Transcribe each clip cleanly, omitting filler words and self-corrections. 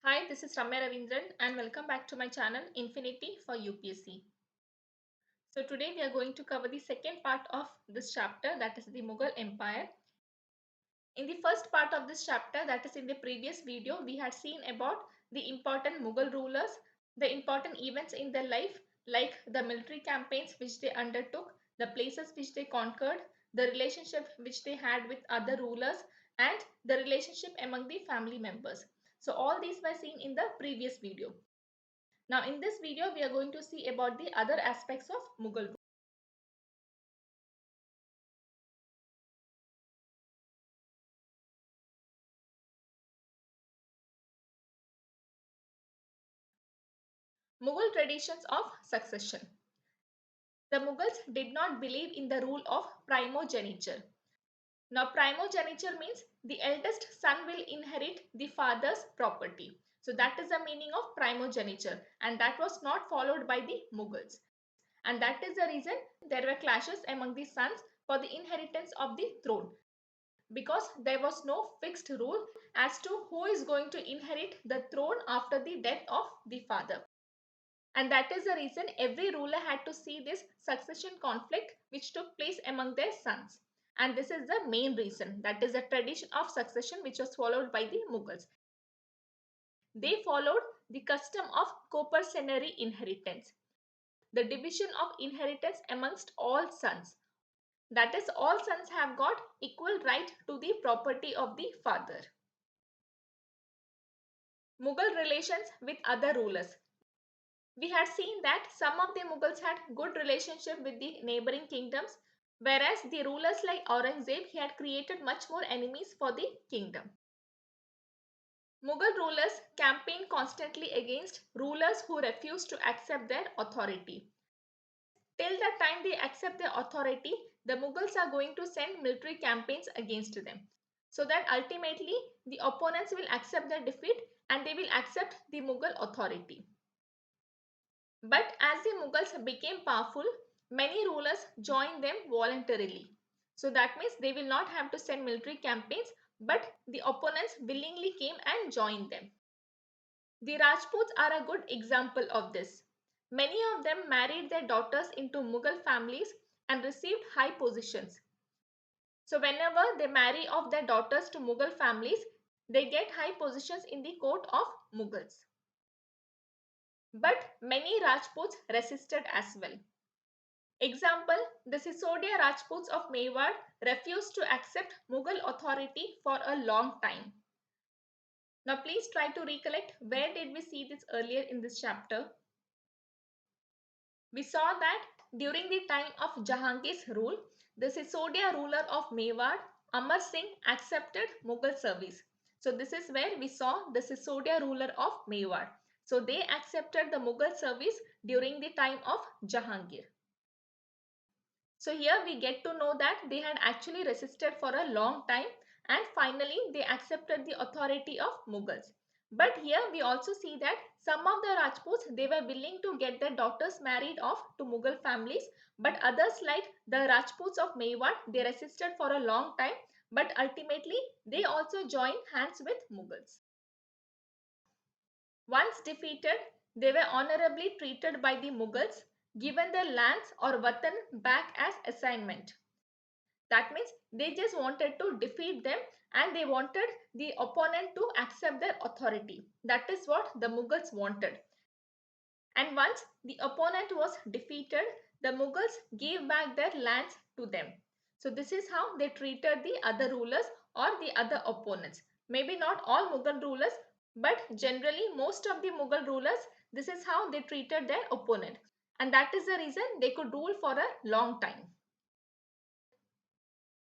Hi, this is Ramya Ravindran and welcome back to my channel Infinity for UPSC. So today we are going to cover the second part of this chapter, that is the Mughal Empire. In the first part of this chapter, that is in the previous video, we had seen about the important Mughal rulers, the important events in their life like the military campaigns which they undertook, the places which they conquered, the relationship which they had with other rulers and the relationship among the family members. So all these were seen in the previous video. Now in this video we are going to see about the other aspects of Mughal rule. Mughal traditions of succession. The Mughals did not believe in the rule of primogeniture. Now primogeniture means the eldest son will inherit the father's property. So that is the meaning of primogeniture and that was not followed by the Mughals. And that is the reason there were clashes among the sons for the inheritance of the throne, because there was no fixed rule as to who is going to inherit the throne after the death of the father. And that is the reason every ruler had to see this succession conflict which took place among their sons. And this is the main reason, that is the tradition of succession which was followed by the Mughals. They followed the custom of coparcenary inheritance, the division of inheritance amongst all sons. That is, all sons have got equal right to the property of the father. Mughal relations with other rulers. We had seen that some of the Mughals had good relationship with the neighboring kingdoms, whereas the rulers like Aurangzeb, he had created much more enemies for the kingdom. Mughal rulers campaigned constantly against rulers who refused to accept their authority. Till the time they accept their authority, the Mughals are going to send military campaigns against them, so that ultimately the opponents will accept their defeat and they will accept the Mughal authority. But as the Mughals became powerful, many rulers joined them voluntarily. So that means they will not have to send military campaigns, but the opponents willingly came and joined them. The Rajputs are a good example of this. Many of them married their daughters into Mughal families and received high positions. So whenever they marry off their daughters to Mughal families, they get high positions in the court of Mughals. But many Rajputs resisted as well. Example, the Sisodia Rajputs of Mewar refused to accept Mughal authority for a long time. Now please try to recollect, where did we see this earlier in this chapter? We saw that during the time of Jahangir's rule, the Sisodia ruler of Mewar, Amar Singh, accepted Mughal service. So this is where we saw the Sisodia ruler of Mewar. So they accepted the Mughal service during the time of Jahangir. So here we get to know that they had actually resisted for a long time and finally they accepted the authority of Mughals. But here we also see that some of the Rajputs, they were willing to get their daughters married off to Mughal families, but others like the Rajputs of Mewar, they resisted for a long time, but ultimately they also joined hands with Mughals. Once defeated, they were honorably treated by the Mughals, given their lands or watan back as assignment. That means they just wanted to defeat them and they wanted the opponent to accept their authority. That is what the Mughals wanted. And once the opponent was defeated, the Mughals gave back their lands to them. So this is how they treated the other rulers or the other opponents. Maybe not all Mughal rulers, but generally most of the Mughal rulers, this is how they treated their opponent. And that is the reason they could rule for a long time.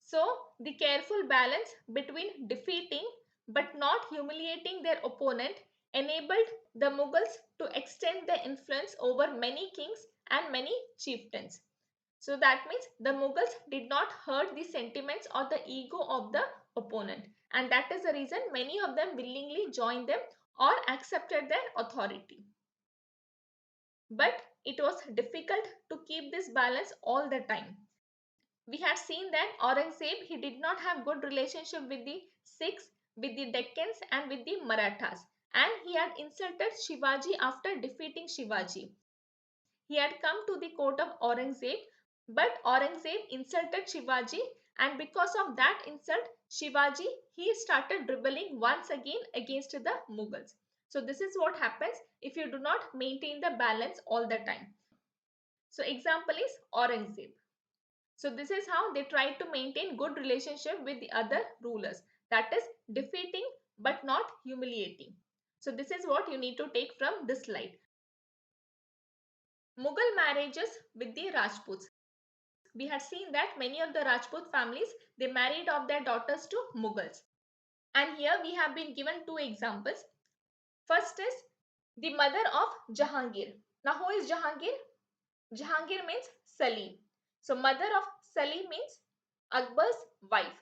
So, the careful balance between defeating but not humiliating their opponent enabled the Mughals to extend their influence over many kings and many chieftains. So that means the Mughals did not hurt the sentiments or the ego of the opponent, and that is the reason many of them willingly joined them or accepted their authority. But it was difficult to keep this balance all the time. We have seen that Aurangzeb, he did not have good relationship with the Sikhs, with the Deccans and with the Marathas. and he had insulted Shivaji after defeating Shivaji. He had come to the court of Aurangzeb, but Aurangzeb insulted Shivaji, and because of that insult, Shivaji he started rebelling once again against the Mughals. So this is what happens if you do not maintain the balance all the time. So example is Aurangzeb. So this is how they tried to maintain good relationship with the other rulers. That is defeating but not humiliating. So this is what you need to take from this slide. Mughal marriages with the Rajputs. We had seen that many of the Rajput families they married off their daughters to Mughals. And here we have been given two examples. First is the mother of Jahangir. Now who is Jahangir? Jahangir means Salim. So mother of Salim means Akbar's wife.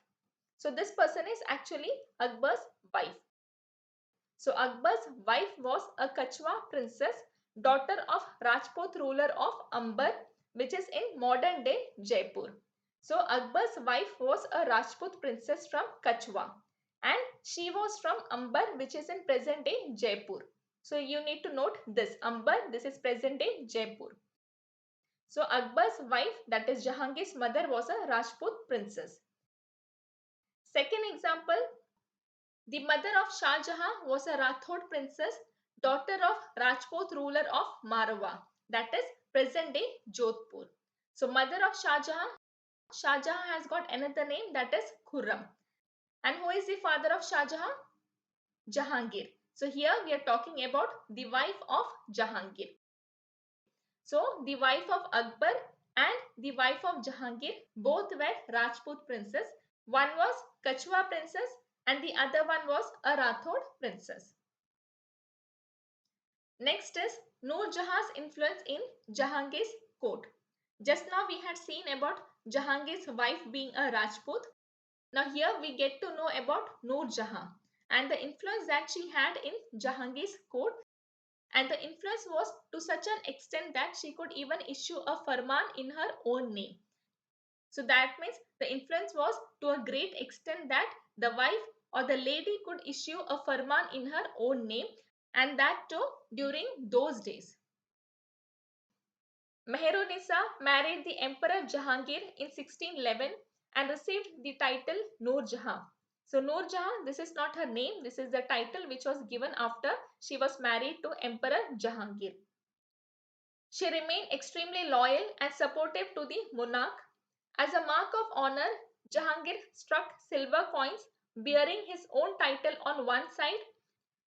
So this person is actually Akbar's wife. So Akbar's wife was a Kachwa princess, daughter of Rajput ruler of Amber, which is in modern day Jaipur. So Akbar's wife was a Rajput princess from Kachwa and she was from Amber, which is in present day Jaipur. So you need to note this Amber, this is present day Jaipur. So Akbar's wife, that is Jahangir's mother, was a Rajput princess. Second example, the mother of Shah Jahan was a Rathod princess, daughter of Rajput ruler of Marwa, that is present day Jodhpur. So mother of Shah Jahan has got another name, that is Khurram. And who is the father of Shah Jahan? Jahangir. So here we are talking about the wife of Jahangir. So the wife of Akbar and the wife of Jahangir both were Rajput princes. One was Kachwa princess and the other one was a Rathod princess. Next is Noor Jahan's influence in Jahangir's court. Just now we had seen about Jahangir's wife being a Rajput. Now here we get to know about Noor Jahan and the influence that she had in Jahangir's court, and the influence was to such an extent that she could even issue a farman in her own name. So that means the influence was to a great extent that the wife or the lady could issue a farman in her own name, and that too during those days. Meherunisa married the Emperor Jahangir in 1611 and received the title Noor Jahan. So Noor Jahan, this is not her name, this is the title which was given after she was married to Emperor Jahangir. She remained extremely loyal and supportive to the monarch. As a mark of honor, Jahangir struck silver coins bearing his own title on one side,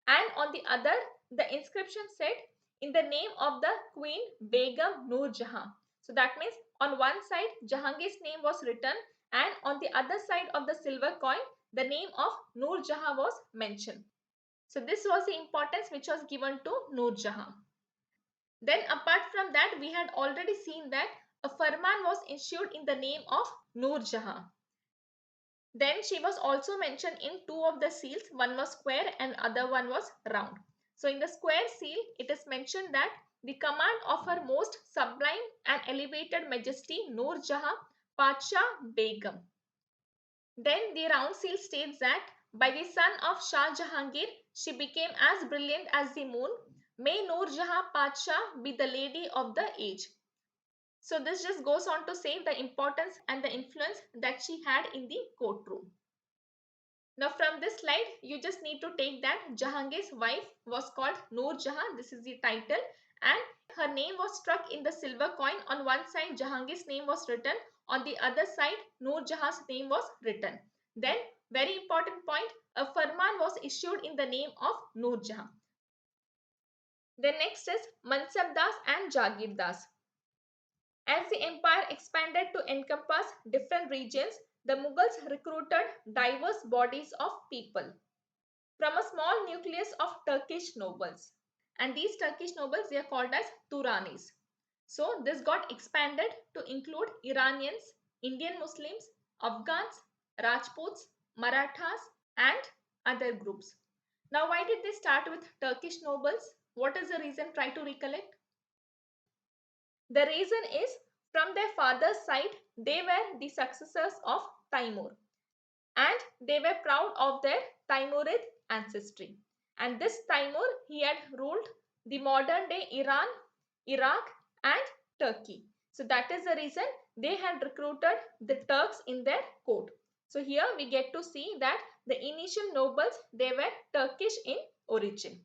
and on the other, the inscription said, "In the name of the Queen Begum Noor Jahan." So that means on one side, Jahangir's name was written, and on the other side of the silver coin, the name of Noor Jahan was mentioned. So this was the importance which was given to Noor Jahan. Then apart from that, we had already seen that a farman was issued in the name of Noor Jahan. Then she was also mentioned in two of the seals. One was square and other one was round. So in the square seal, it is mentioned that the command of her most sublime and elevated majesty Noor Jahan Pacha Begum. Then the round seal states that by the son of Shah Jahangir, she became as brilliant as the moon. May Noor Jahan Pacha be the lady of the age. So this just goes on to say the importance and the influence that she had in the courtroom. Now from this slide, you just need to take that Jahangir's wife was called Noor Jahan. This is the title, and her name was struck in the silver coin. On one side, Jahangir's name was written. On the other side, Noor Jahan's name was written. Then, very important point, a farman was issued in the name of Noor Jahan. Then next is Mansab Das and Jagir Das. As the empire expanded to encompass different regions, the Mughals recruited diverse bodies of people from a small nucleus of Turkish nobles. And these Turkish nobles, they are called as Turanis. So this got expanded to include Iranians, Indian Muslims, Afghans, Rajputs, Marathas, and other groups. Now, why did they start with Turkish nobles? What is the reason? Try to recollect. The reason is from their father's side, they were the successors of Timur and they were proud of their Timurid ancestry. And this Timur, he had ruled the modern day Iran, Iraq and Turkey. So that is the reason they had recruited the Turks in their court. So here we get to see that the initial nobles, they were Turkish in origin.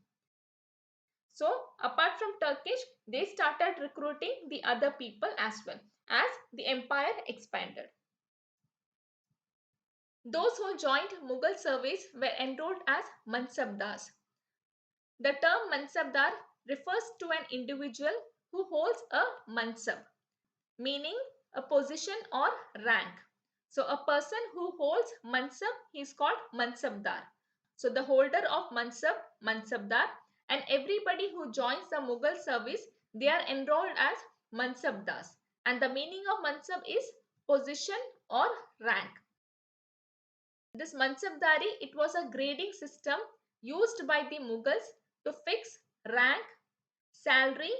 So apart from Turkish, they started recruiting the other people as well as the empire expanded. Those who joined Mughal service were enrolled as Mansabdars. The term Mansabdar refers to an individual who holds a Mansab, meaning a position or rank. So a person who holds Mansab, he is called Mansabdar. So the holder of Mansab, Mansabdar, and everybody who joins the Mughal service, they are enrolled as Mansabdars. And the meaning of Mansab is position or rank. This Mansabdari, it was a grading system used by the Mughals to fix rank, salary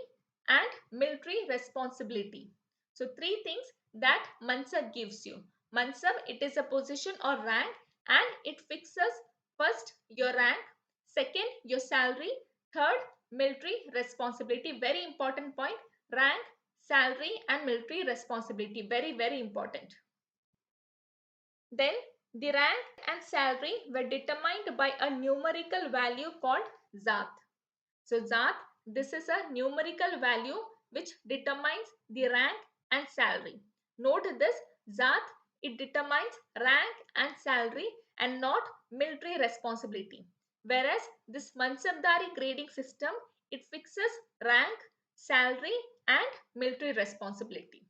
and military responsibility. So three things that Mansab gives you. Mansab, it is a position or rank and it fixes first your rank, second your salary, third military responsibility. Very important point. Rank, salary and military responsibility. Very important. Then the rank and salary were determined by a numerical value called Zat. So Zat, this is a numerical value which determines the rank and salary. Note this, Zat, it determines rank and salary and not military responsibility. Whereas this Mansabdari grading system, it fixes rank, salary and military responsibility.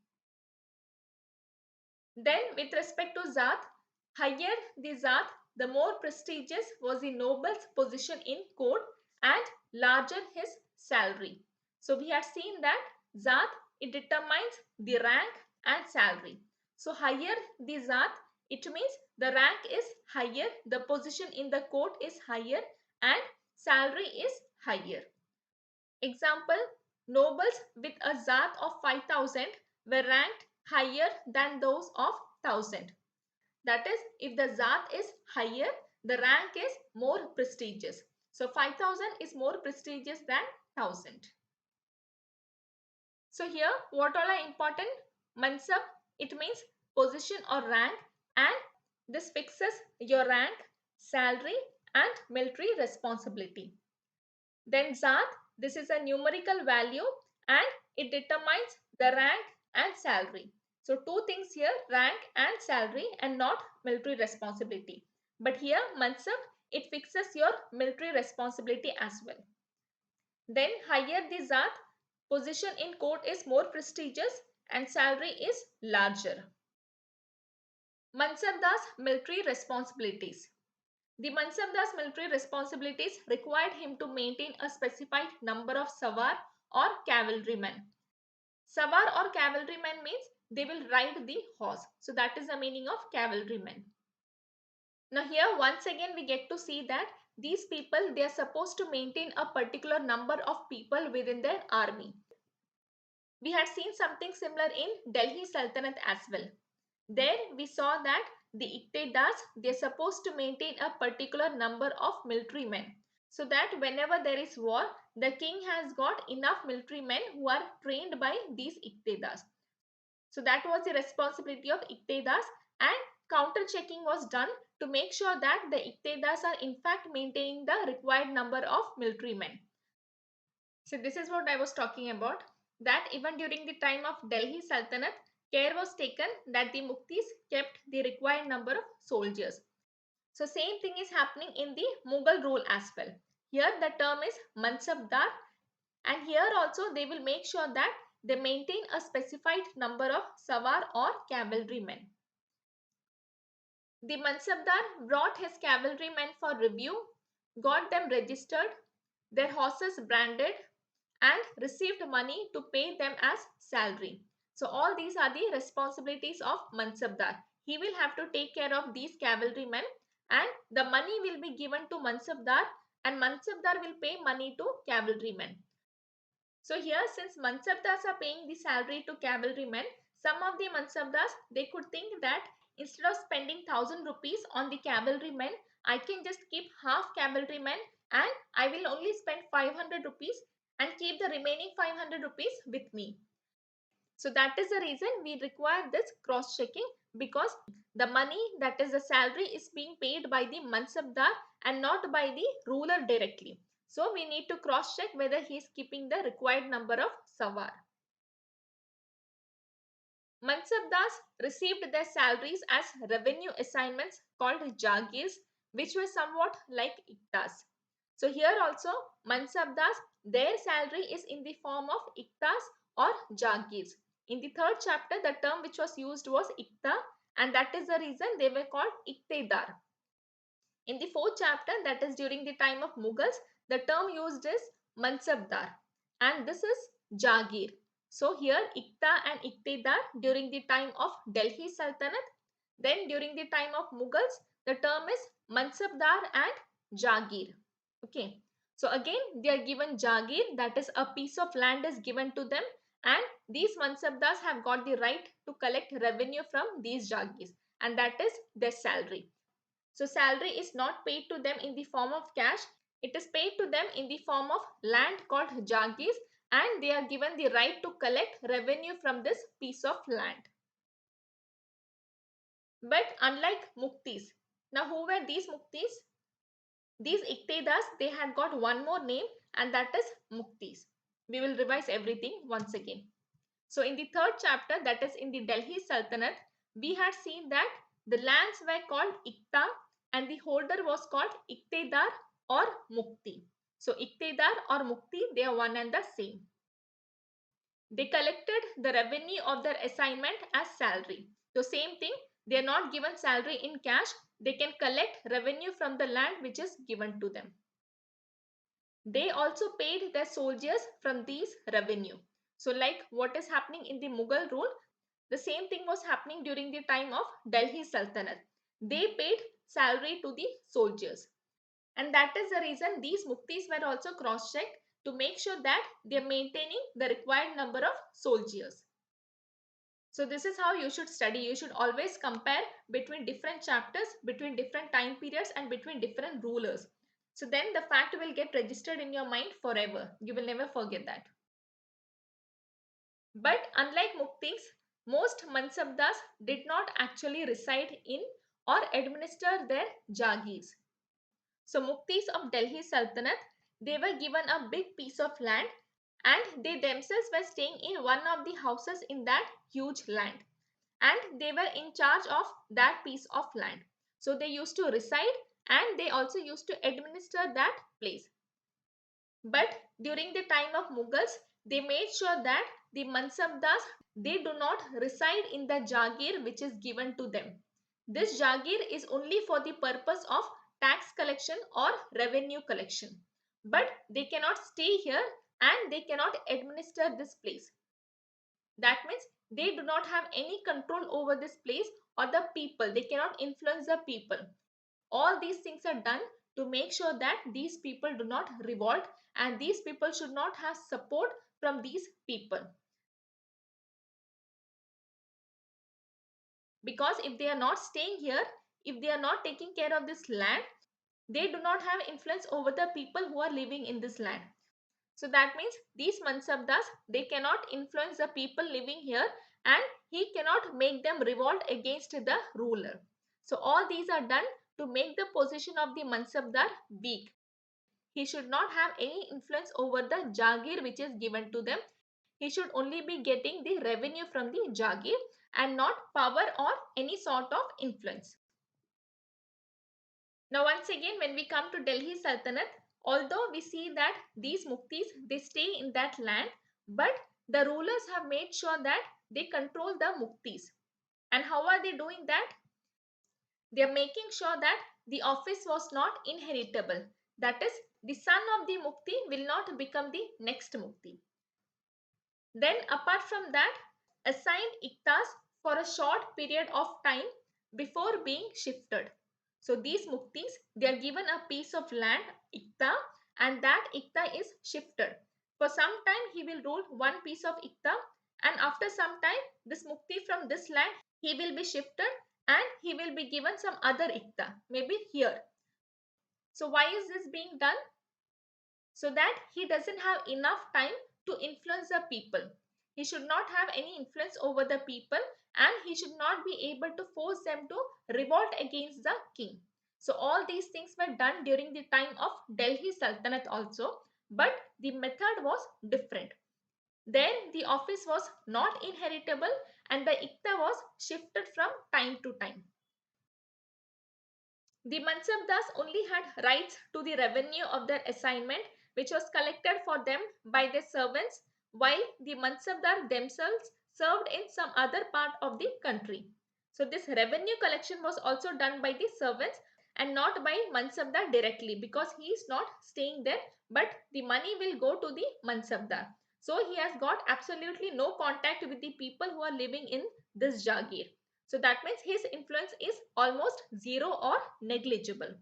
Then with respect to Zat, higher the Zat, the more prestigious was the noble's position in court and larger his salary. So we have seen that Zat, it determines the rank and salary. So higher the Zat, it means the rank is higher, the position in the court is higher and salary is higher. Example, nobles with a Zat of 5,000 were ranked higher than those of 1,000. That is, if the Zat is higher, the rank is more prestigious. So 5,000 is more prestigious than 1,000. So here, what all are important? Mansab, it means position or rank and this fixes your rank, salary and military responsibility. Then Zat, this is a numerical value and it determines the rank and salary. So two things here, rank and salary and not military responsibility. But here Mansab, it fixes your military responsibility as well. Then higher the Zat, position in court is more prestigious and salary is larger. Mansabdar's military responsibilities. The Mansabdar's military responsibilities required him to maintain a specified number of Sawar or cavalrymen. Sawar or cavalrymen means they will ride the horse. So that is the meaning of cavalrymen. Now here once again we get to see that these people, they are supposed to maintain a particular number of people within their army. We had seen something similar in Delhi Sultanate as well. There we saw that the Iqtidars, they are supposed to maintain a particular number of military men. So that whenever there is war, the king has got enough military men who are trained by these Iqtidars. So that was the responsibility of Iqtidars and counter checking was done to make sure that the Iqtidars are in fact maintaining the required number of military men. So this is what I was talking about, that even during the time of Delhi Sultanate, care was taken that the Muktis kept the required number of soldiers. So same thing is happening in the Mughal rule as well. Here the term is Mansabdar and here also they will make sure that they maintain a specified number of Sawar or cavalrymen. The Mansabdar brought his cavalrymen for review, got them registered, their horses branded and received money to pay them as salary. So all these are the responsibilities of Mansabdar. He will have to take care of these cavalrymen and the money will be given to Mansabdar and Mansabdar will pay money to cavalrymen. So here since Mansabdars are paying the salary to cavalrymen, some of the Mansabdars, they could think that instead of spending 1,000 rupees on the cavalrymen, I can just keep half cavalrymen and I will only spend 500 rupees and keep the remaining 500 rupees with me. So that is the reason we require this cross checking, because the money, that is the salary, is being paid by the mansabdar and not by the ruler directly. So we need to cross check whether he is keeping the required number of sawar. Mansabdars received their salaries as revenue assignments called jagirs, which were somewhat like iktas. So here also Mansabdars, their salary is in the form of iktas or jagirs. In the third chapter, the term which was used was ikta, and that is the reason they were called iktedar. In the fourth chapter, that is during the time of Mughals, the term used is Mansabdar, and this is Jagir. So here Ikta and Iktedar during the time of Delhi Sultanate. Then during the time of Mughals, the term is Mansabdar and Jagir. Okay. So again, they are given Jagir, that is a piece of land is given to them, and these Mansabdars have got the right to collect revenue from these Jagirs, and that is their salary. So salary is not paid to them in the form of cash. It is paid to them in the form of land called jagirs, and they are given the right to collect revenue from this piece of land. But unlike muktis, now who were these muktis? These iktedas, they had got one more name, and that is muktis. We will revise everything once again. So in the third chapter, that is in the Delhi Sultanate, we had seen that the lands were called Ikta and the holder was called Iktedar or Mukti. So Iktedar or Mukti, they are one and the same. They collected the revenue of their assignment as salary. So same thing, they are not given salary in cash. They can collect revenue from the land which is given to them. They also paid their soldiers from these revenue. So like what is happening in the Mughal rule, the same thing was happening during the time of Delhi Sultanate. They paid salary to the soldiers. And that is the reason these muktis were also cross-checked to make sure that they are maintaining the required number of soldiers. So this is how you should study. You should always compare between different chapters, between different time periods, and between different rulers. So then the fact will get registered in your mind forever. You will never forget that. But unlike muktis, most mansabdars did not actually reside in or administer their jagirs. So muktis of Delhi Sultanate, they were given a big piece of land and they themselves were staying in one of the houses in that huge land, and they were in charge of that piece of land. So they used to reside and they also used to administer that place. But during the time of Mughals, they made sure that the Mansabdars, they do not reside in the Jagir which is given to them. This Jagir is only for the purpose of tax collection or revenue collection. But they cannot stay here and they cannot administer this place. That means they do not have any control over this place or the people. They cannot influence the people. All these things are done to make sure that these people do not revolt and these people should not have support from these people. Because if they are not staying here, if they are not taking care of this land, they do not have influence over the people who are living in this land. So that means these Mansabdas, they cannot influence the people living here and he cannot make them revolt against the ruler. So all these are done to make the position of the Mansabdar weak. He should not have any influence over the Jagir which is given to them. He should only be getting the revenue from the Jagir and not power or any sort of influence. Now once again, when we come to Delhi Sultanate, although we see that these muktis, they stay in that land, but the rulers have made sure that they control the muktis. And how are they doing that? They are making sure that the office was not inheritable. That is, the son of the mukti will not become the next mukti. Then apart from that, assign iktas for a short period of time before being shifted. So these muktis, they are given a piece of land, ikta, and that ikta is shifted. For some time, he will rule one piece of ikta, and after some time, this mukti from this land, he will be shifted and he will be given some other ikta, maybe here. So why is this being done? so that he doesn't have enough time to influence the people. He should not have any influence over the people, and he should not be able to force them to revolt against the king. So all these things were done during the time of Delhi Sultanate also, but the method was different. Then the office was not inheritable and the ikta was shifted from time to time. The Mansabdars only had rights to the revenue of their assignment, which was collected for them by their servants, while the Mansabdar themselves served in some other part of the country. So this revenue collection was also done by the servants and not by Mansabdar directly, because he is not staying there, but the money will go to the Mansabdar. So he has got absolutely no contact with the people who are living in this Jagir. So that means his influence is almost zero or negligible.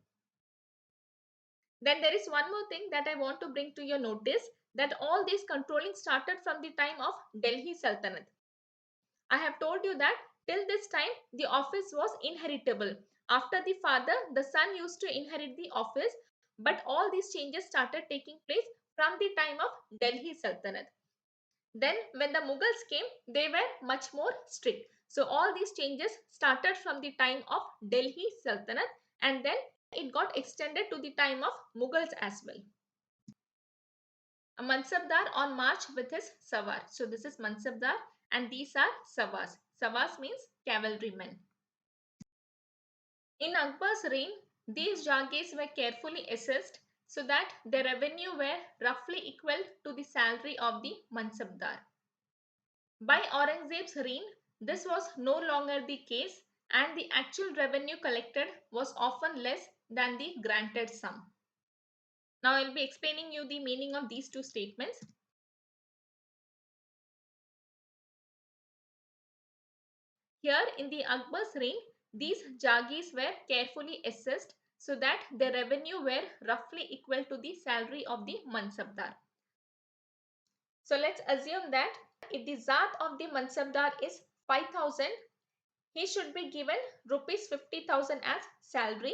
Then there is one more thing that I want to bring to your notice, that all this controlling started from the time of Delhi Sultanate. I have told you that till this time the office was inheritable. After the father, the son used to inherit the office, but all these changes started taking place from the time of Delhi Sultanate. Then when the Mughals came, they were much more strict. So all these changes started from the time of Delhi Sultanate, and then it got extended to the time of Mughals as well. A Mansabdar on march with his Sawar. So this is Mansabdar and these are Sawars. Sawars means cavalrymen. In Akbar's reign, these Jagirs were carefully assessed so that their revenue were roughly equal to the salary of the Mansabdar. By Aurangzeb's reign, this was no longer the case and the actual revenue collected was often less than the granted sum. Now I'll be explaining you the meaning of these two statements. Here in the Akbar's reign, these Jagirs were carefully assessed so that their revenue were roughly equal to the salary of the Mansabdar. So let's assume that if the Zat of the Mansabdar is 5,000, he should be given rupees 50,000 as salary.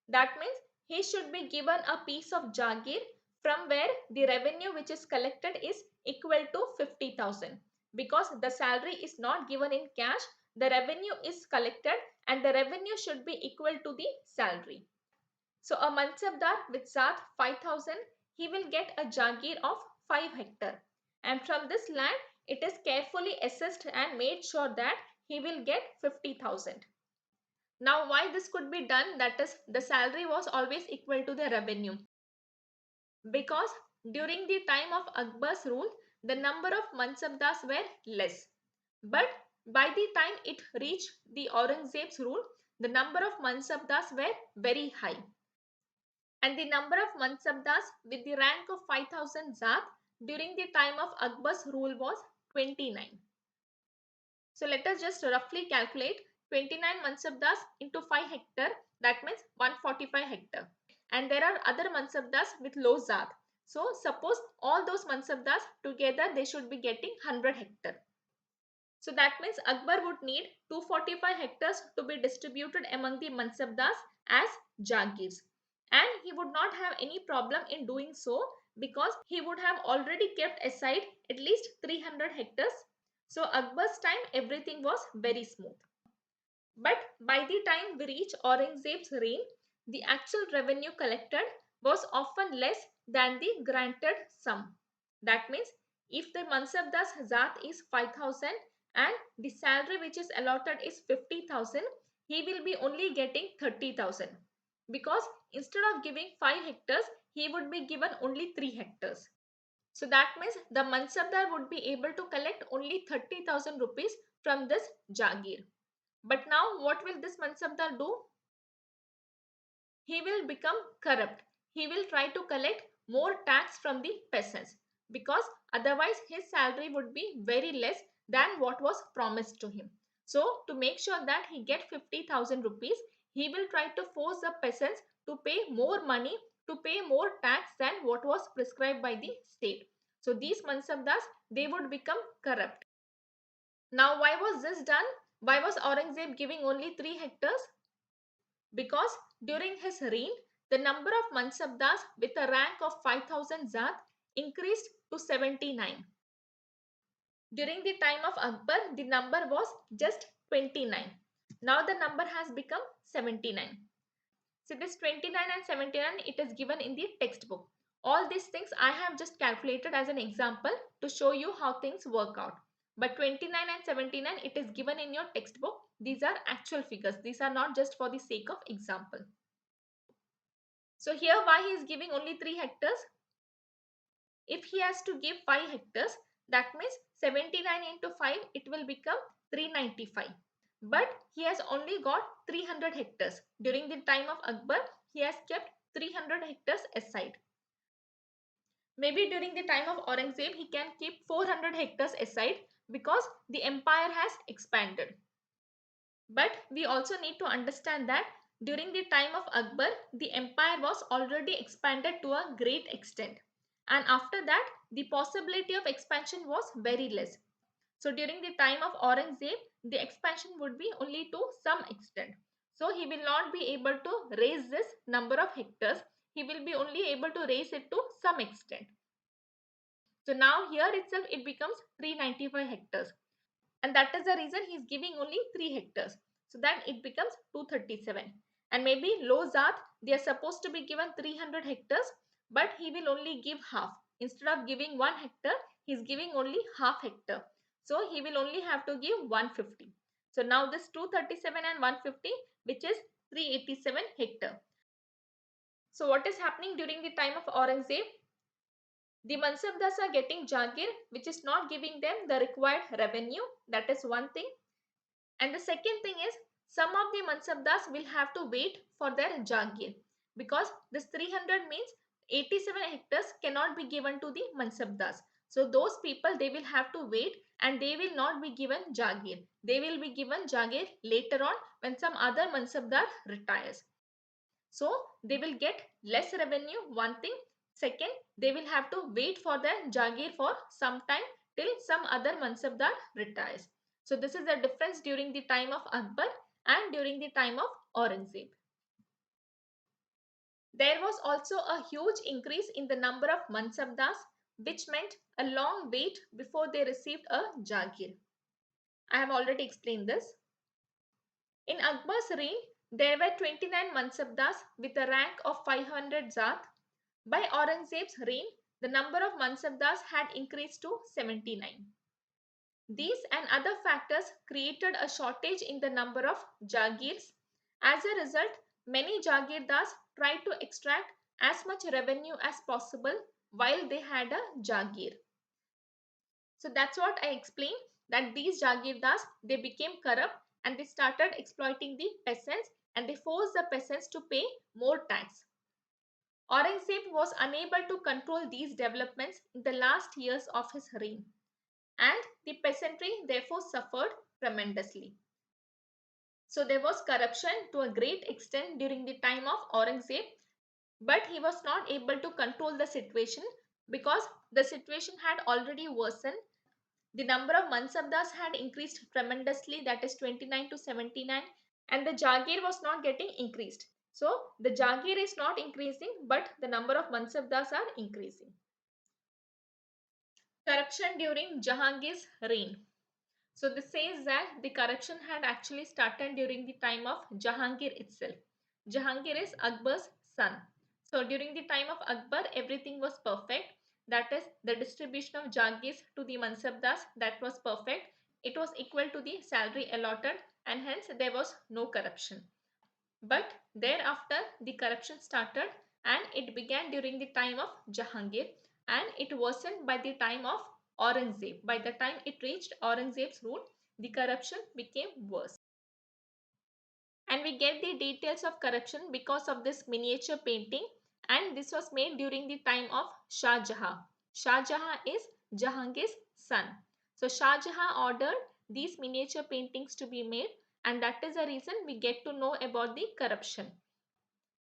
That means he should be given a piece of Jagir from where the revenue which is collected is equal to 50,000, because the salary is not given in cash, the revenue is collected and the revenue should be equal to the salary. So a Mansabdar with Zat 5,000, he will get a Jagir of 5 hectare, and from this land it is carefully assessed and made sure that he will get 50,000. Now why this could be done, that is the salary was always equal to the revenue, because during the time of Akbar's rule the number of Mansabdars were less, but by the time it reached the Aurangzeb's rule the number of Mansabdars were very high, and the number of Mansabdars with the rank of 5,000 Zat during the time of Akbar's rule was 29. So let us just roughly calculate 29 Mansabdars into 5 hectare, that means 145 hectare. And there are other Mansabdars with low Zat. So suppose all those Mansabdars together they should be getting 100 hectare. So that means Akbar would need 245 hectares to be distributed among the Mansabdars as Jagirs. And he would not have any problem in doing so, because he would have already kept aside at least 300 hectares. So Akbar's time everything was very smooth. But by the time we reach Aurangzeb's reign, the actual revenue collected was often less than the granted sum. That means if the Mansabdar's Zat is 5,000 and the salary which is allotted is 50,000, he will be only getting 30,000, because instead of giving 5 hectares, he would be given only 3 hectares. So that means the Mansabdar would be able to collect only 30,000 rupees from this Jagir. But now what will this Mansabdar do? He will become corrupt. He will try to collect more tax from the peasants, because otherwise his salary would be very less than what was promised to him. So to make sure that he get 50,000 rupees, he will try to force the peasants to pay more money, to pay more tax than what was prescribed by the state. So these Mansabdars, they would become corrupt. Now why was this done? Why was Aurangzeb giving only 3 hectares? Because during his reign, the number of mansabdars with a rank of 5000 zat increased to 79. During the time of Akbar, the number was just 29. Now the number has become 79. So this 29 and 79, it is given in the textbook. All these things I have just calculated as an example to show you how things work out. But 29 and 79, it is given in your textbook. These are actual figures. These are not just for the sake of example. So here why he is giving only 3 hectares? If he has to give 5 hectares, that means 79 into 5, it will become 395. But he has only got 300 hectares. During the time of Akbar, he has kept 300 hectares aside. Maybe during the time of Aurangzeb, he can keep 400 hectares aside because the empire has expanded. But we also need to understand that during the time of Akbar, the empire was already expanded to a great extent. And after that, the possibility of expansion was very less. So during the time of Aurangzeb, the expansion would be only to some extent. So he will not be able to raise this number of hectares. He will be only able to raise it to some extent. So now here itself it becomes 395 hectares. And that is the reason he is giving only 3 hectares. So that it becomes 237. And maybe low Zat, they are supposed to be given 300 hectares, but he will only give half. Instead of giving 1 hectare, he is giving only half hectare. So he will only have to give 150. So now this 237 and 150, which is 387 hectare. So what is happening during the time of Aurangzeb? The Mansabdars are getting Jagir, which is not giving them the required revenue. That is one thing. And the second thing is, some of the Mansabdars will have to wait for their Jagir, because this 300 means 87 hectares cannot be given to the Mansabdars. So those people, they will have to wait and they will not be given Jagir. They will be given Jagir later on when some other Mansabdar retires. So they will get less revenue, one thing. Second, they will have to wait for their Jagir for some time till some other Mansabdar retires. So this is the difference during the time of Akbar and during the time of Aurangzeb. There was also a huge increase in the number of Mansabdars, which meant a long wait before they received a Jagir. I have already explained this. In Akbar's reign, there were 29 Mansabdars with a rank of 500 Zat. By Aurangzeb's reign, the number of Mansabdars had increased to 79. These and other factors created a shortage in the number of Jagirs. As a result, many Jagirdars tried to extract as much revenue as possible while they had a Jagir. So that's what I explained, that these Jagirdars, they became corrupt and they started exploiting the peasants and they forced the peasants to pay more tax. Aurangzeb was unable to control these developments in the last years of his reign, and the peasantry therefore suffered tremendously. So there was corruption to a great extent during the time of Aurangzeb, but he was not able to control the situation because the situation had already worsened. The number of Mansabdars had increased tremendously, that is 29 to 79, and the Jagir was not getting increased. So the Jagir is not increasing, but the number of Mansabdars are increasing. Corruption during Jahangir's reign. So this says that the corruption had actually started during the time of Jahangir itself. Jahangir is Akbar's son. So during the time of Akbar, everything was perfect. That is, the distribution of Jagirs to the Mansabdars, that was perfect. It was equal to the salary allotted and hence there was no corruption. But thereafter, the corruption started and it began during the time of Jahangir and it worsened by the time of Aurangzeb. By the time it reached Aurangzeb's rule, the corruption became worse. And we get the details of corruption because of this miniature painting, and this was made during the time of Shah Jahan. Shah Jahan is Jahangir's son. So Shah Jahan ordered these miniature paintings to be made, and that is the reason we get to know about the corruption.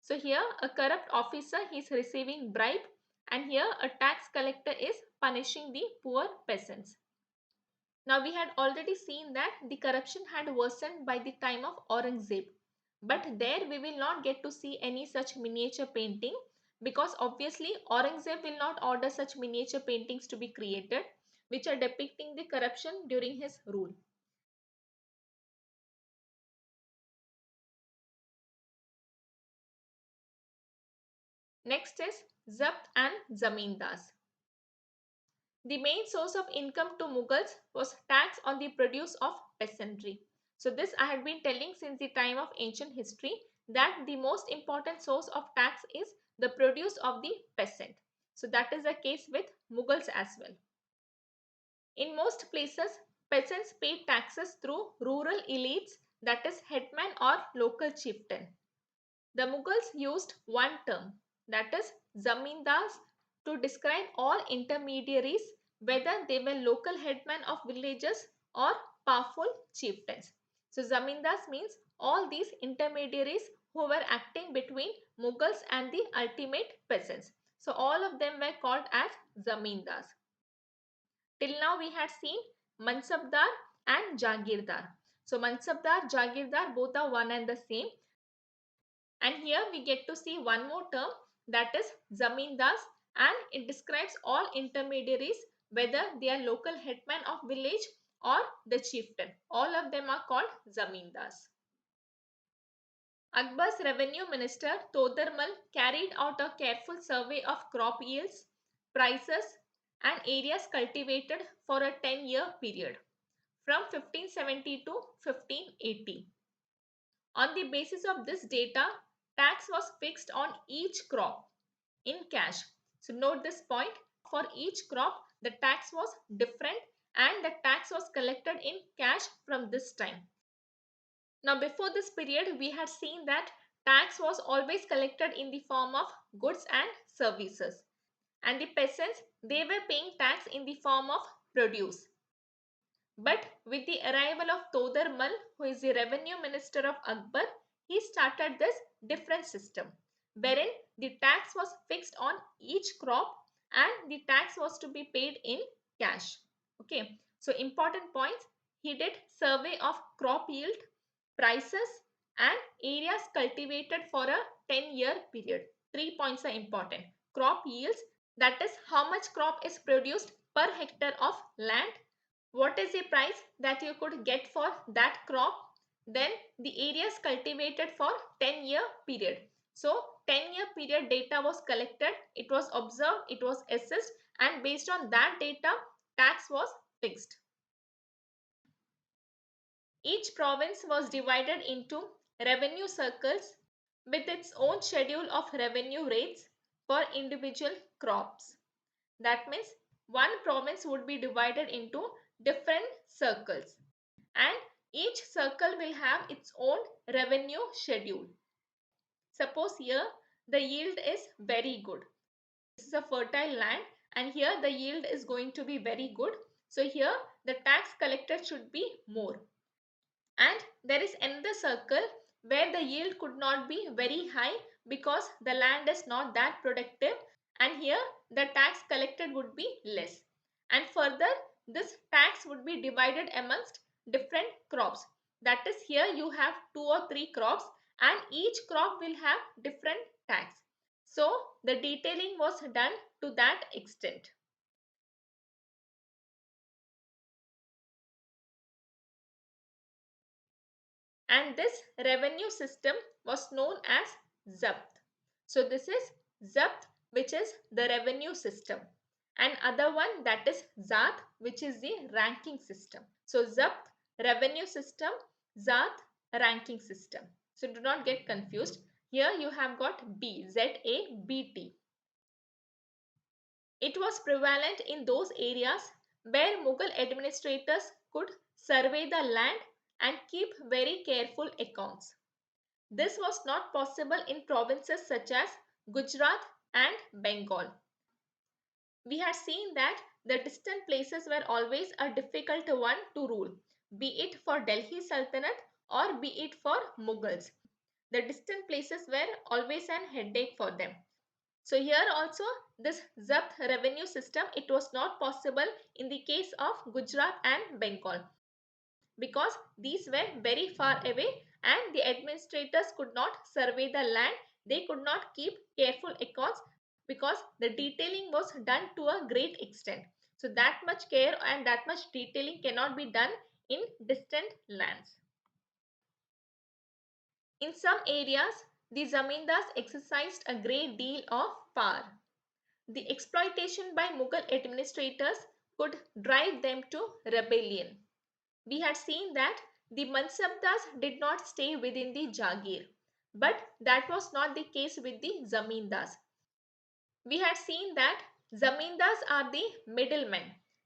So here a corrupt officer is receiving bribe, and here a tax collector is punishing the poor peasants. Now we had already seen that the corruption had worsened by the time of Aurangzeb. But there we will not get to see any such miniature painting, because obviously Aurangzeb will not order such miniature paintings to be created which are depicting the corruption during his rule. Next is Zabt and Zamindars. The main source of income to Mughals was tax on the produce of peasantry. So this I had been telling since the time of ancient history, that the most important source of tax is the produce of the peasant. So that is the case with Mughals as well. In most places, peasants paid taxes through rural elites, that is headman or local chieftain. The Mughals used one term, that is zamindars, to describe all intermediaries, whether they were local headmen of villages or powerful chieftains. So zamindars means all these intermediaries who were acting between Mughals and the ultimate peasants. So all of them were called as zamindars. Till now we had seen Mansabdar and Jagirdar. So Mansabdar, Jagirdar both are one and the same. And here we get to see one more term, that is Zamindars, and it describes all intermediaries, whether they are local headman of village or the chieftain. All of them are called Zamindars. Akbar's revenue minister Todarmal carried out a careful survey of crop yields, prices and areas cultivated for a 10-year period from 1570 to 1580. On the basis of this data, tax was fixed on each crop in cash. So note this point, for each crop the tax was different and the tax was collected in cash from this time. Now before this period we had seen that tax was always collected in the form of goods and services, and the peasants, they were paying tax in the form of produce. But with the arrival of Todarmal, who is the revenue minister of Akbar, he started this different system wherein the tax was fixed on each crop and the tax was to be paid in cash. Okay, so important points, he did survey of crop yield, prices and areas cultivated for a 10-year period. 3 points are important. Crop yields, that is how much crop is produced per hectare of land, what is the price that you could get for that crop, then the areas cultivated for 10-year period. So 10-year period data was collected, it was observed, it was assessed, and based on that data tax was fixed. Each province was divided into revenue circles with its own schedule of revenue rates for individual crops. That means one province would be divided into different circles, and each circle will have its own revenue schedule. Suppose here the yield is very good. This is a fertile land and here the yield is going to be very good. So here the tax collected should be more. And there is another circle where the yield could not be very high because the land is not that productive, and here the tax collected would be less. And further, this tax would be divided amongst different crops. That is, here you have 2 or 3 crops and each crop will have different tax. So the detailing was done to that extent. And this revenue system was known as Zabt. So this is Zabt, which is the revenue system, and other one, that is Zat, which is the ranking system. So Zabt revenue system, Zat ranking system. So do not get confused. Here you have got B, ZABT. It was prevalent in those areas where Mughal administrators could survey the land and keep very careful accounts. This was not possible in provinces such as Gujarat and Bengal. We had seen that the distant places were always a difficult one to rule, be it for Delhi Sultanate or be it for Mughals. The distant places were always an headache for them. So here also this Zabt revenue system, it was not possible in the case of Gujarat and Bengal because these were very far away and the administrators could not survey the land. They could not keep careful accounts because the detailing was done to a great extent. So that much care and that much detailing cannot be done in distant lands. In some areas, the zamindars exercised a great deal of power. The exploitation by Mughal administrators could drive them to rebellion. We had seen that the Mansabdars did not stay within the Jagir, but that was not the case with the Zamindars. We had seen that Zamindars are the middlemen.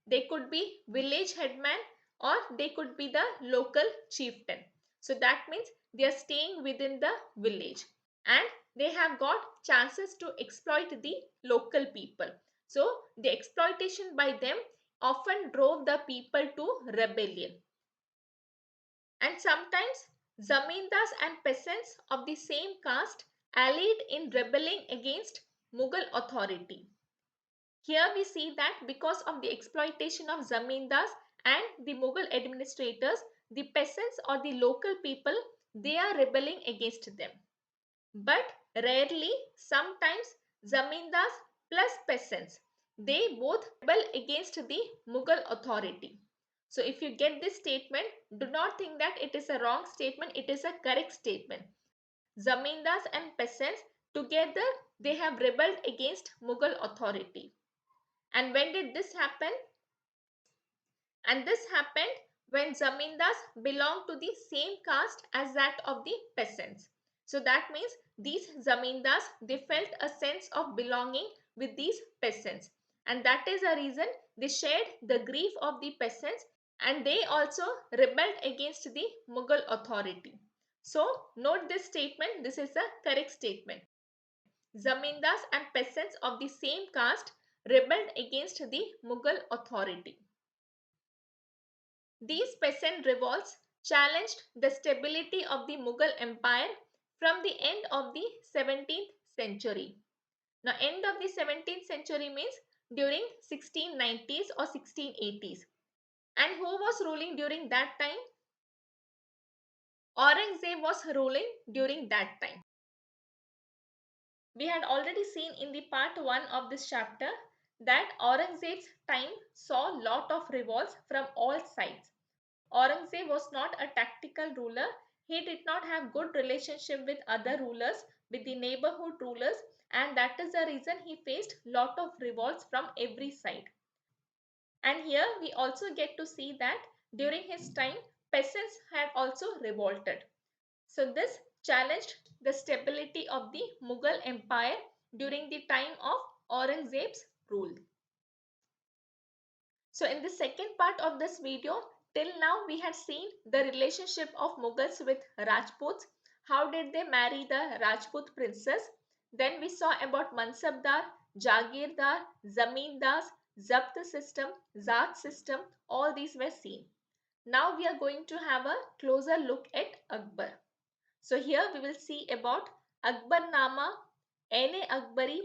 They could be village headman or they could be the local chieftain. So that means they are staying within the village and they have got chances to exploit the local people. So the exploitation by them often drove the people to rebellion. And sometimes zamindars and peasants of the same caste allied in rebelling against Mughal authority. Here we see that because of the exploitation of zamindars and the Mughal administrators, the peasants or the local people, they are rebelling against them. But rarely, sometimes zamindars plus peasants, they both rebel against the Mughal authority. So if you get this statement, do not think that it is a wrong statement, it is a correct statement. Zamindars and peasants together, they have rebelled against Mughal authority. And when did this happen? And this happened when zamindars belonged to the same caste as that of the peasants. So that means these zamindars, they felt a sense of belonging with these peasants. And that is the reason they shared the grief of the peasants and they also rebelled against the Mughal authority. So note this statement, this is a correct statement. Zamindars and peasants of the same caste rebelled against the Mughal authority. These peasant revolts challenged the stability of the Mughal Empire from the end of the 17th century. Now, end of the 17th century means during 1690s or 1680s. And who was ruling during that time? Aurangzeb was ruling during that time. We had already seen in the part 1 of this chapter that Aurangzeb's time saw lot of revolts from all sides. Aurangzeb was not a tactical ruler. He did not have good relationship with other rulers, with the neighborhood rulers, and that is the reason he faced lot of revolts from every side. And here we also get to see that during his time, peasants had also revolted. So this challenged the stability of the Mughal Empire during the time of Aurangzeb's rule. So in the second part of this video, till now we had seen the relationship of Mughals with Rajputs. How did they marry the Rajput princess? Then we saw about Mansabdar, Jagirdar, Zamindars, Zabt system, Zat system. All these were seen. Now we are going to have a closer look at Akbar. So here we will see about Akbarnama, Aine Akbari,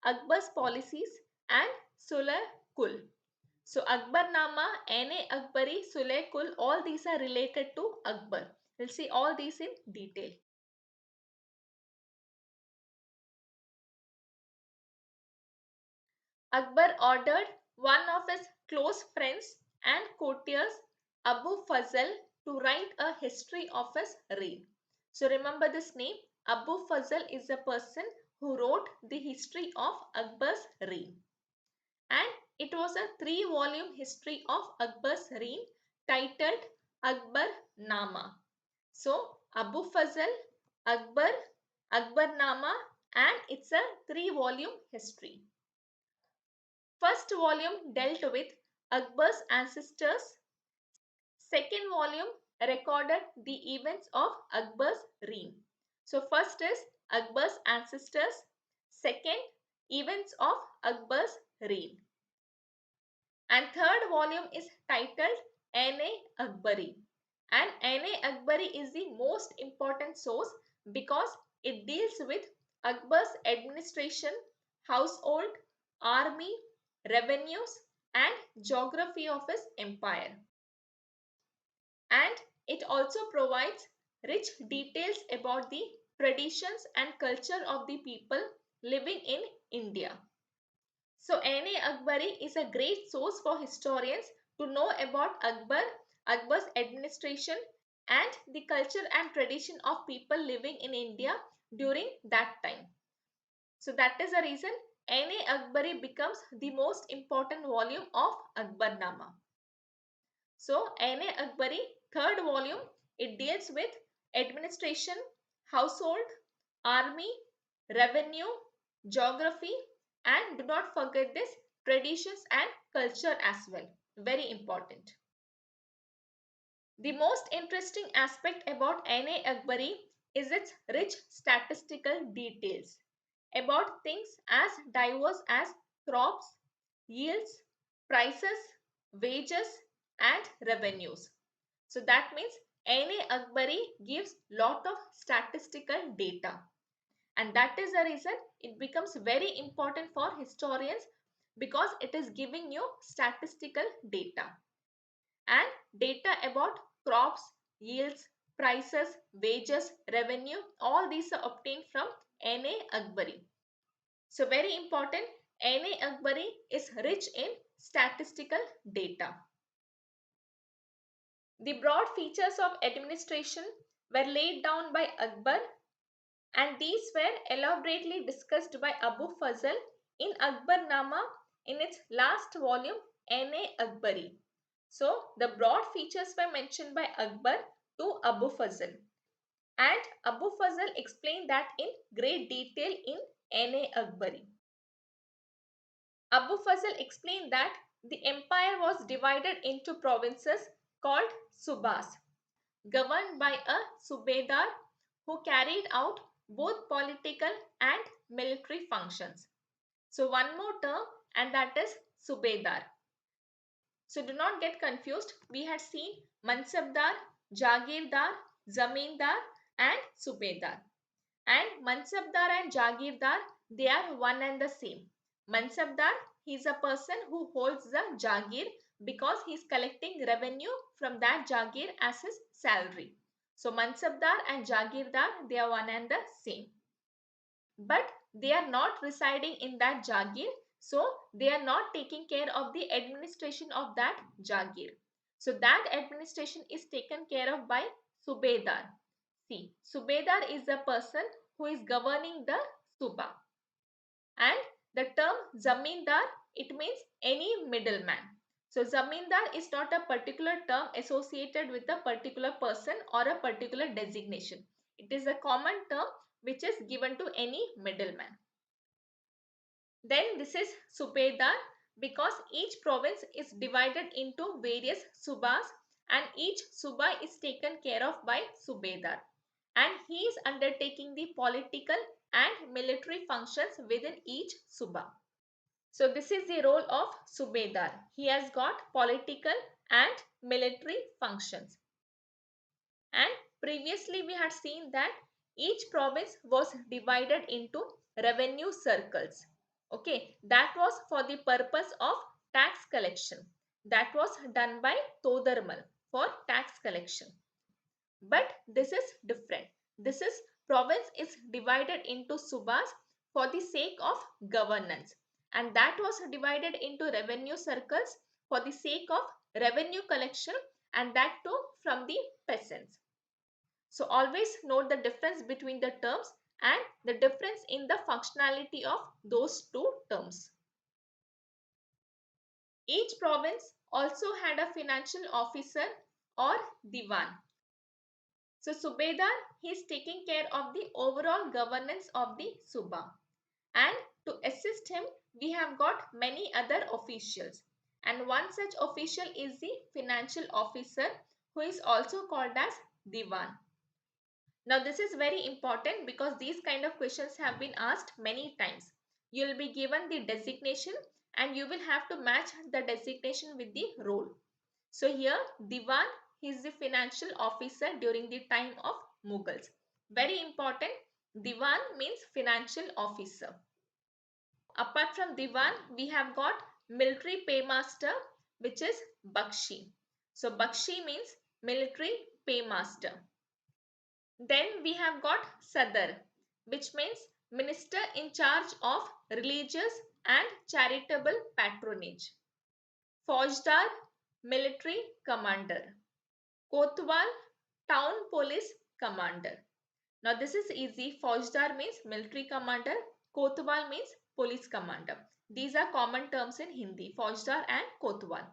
Akbar's policies and Sulh Kul. So Akbarnama, Aine Akbari, Sulh Kul, all these are related to Akbar. We'll see all these in detail. Akbar ordered one of his close friends and courtiers, Abu Fazl, to write a history of his reign. So remember this name, Abu Fazl is the person who wrote the history of Akbar's reign. And it was a 3-volume history of Akbar's reign titled Akbar Nama. So Abu Fazl, Akbar, Akbarnama, and it's a 3-volume history. First volume dealt with Akbar's ancestors. Second volume recorded the events of Akbar's reign. So first is Akbar's ancestors. Second, events of Akbar's reign. And third volume is titled Aine Akbari. And Aine Akbari is the most important source because it deals with Akbar's administration, household, army, revenues and geography of his empire. And it also provides rich details about the traditions and culture of the people living in India. So Aine Akbari is a great source for historians to know about Akbar's administration and the culture and tradition of people living in India during that time. So that is the reason Aine Akbari becomes the most important volume of Akbarnama. So Aine Akbari, third volume, it deals with administration, household, army, revenue, geography, and do not forget this traditions and culture as well. Very important. The most interesting aspect about Aine Akbari is its rich statistical details about things as diverse as crops, yields, prices, wages, and revenues. So that means Aine Akbari gives lot of statistical data, and that is the reason it becomes very important for historians because it is giving you statistical data and data about crops, yields, prices, wages, revenue. All these are obtained from Aine Akbari. So very important, Aine Akbari is rich in statistical data. The broad features of administration were laid down by Akbar, and these were elaborately discussed by Abu Fazl in Akbarnama in its last volume, Aine Akbari. So the broad features were mentioned by Akbar to Abu Fazl, and Abu Fazl explained that in great detail in Aine Akbari. Abu Fazl explained that the empire was divided into provinces called subas, governed by a subedar who carried out both political and military functions. So one more term, and that is subedar. So do not get confused. We had seen Mansabdar, Jagirdar, Zamindar and Subedar. And Mansabdar and Jagirdar, they are one and the same. Mansabdar, he is a person who holds the Jagir because he is collecting revenue from that Jagir as his salary. So Mansabdar and Jagirdar, they are one and the same. But they are not residing in that Jagir, so they are not taking care of the administration of that Jagir. So that administration is taken care of by Subedar. See, Subedar is the person who is governing the Suba. And the term Zamindar, it means any middleman. So Zamindar is not a particular term associated with a particular person or a particular designation. It is a common term which is given to any middleman. Then this is Subedar because each province is divided into various subas and each suba is taken care of by Subedar, and he is undertaking the political and military functions within each suba. So this is the role of Subedar. He has got political and military functions. And previously we had seen that each province was divided into revenue circles. Okay, that was for the purpose of tax collection. That was done by Todarmal for tax collection. But this is different. This is province is divided into subas for the sake of governance, and that was divided into revenue circles for the sake of revenue collection, and that too from the peasants. So always note the difference between the terms and the difference in the functionality of those two terms. Each province also had a financial officer or diwan. So Subedar, he is taking care of the overall governance of the Suba. And to assist him, we have got many other officials. And one such official is the financial officer, who is also called as Diwan. Now this is very important because these kind of questions have been asked many times. You will be given the designation and you will have to match the designation with the role. So here Diwan is the financial officer during the time of Mughals. Very important, Diwan means financial officer. Apart from Diwan, we have got military paymaster, which is Bakshi. So Bakshi means military paymaster. Then we have got Sadar, which means minister in charge of religious and charitable patronage. Faujdar, military commander. Kotwal, town police commander. Now this is easy. Faujdar means military commander. Kotwal means police commander. These are common terms in Hindi, Faujdar and Kotwal.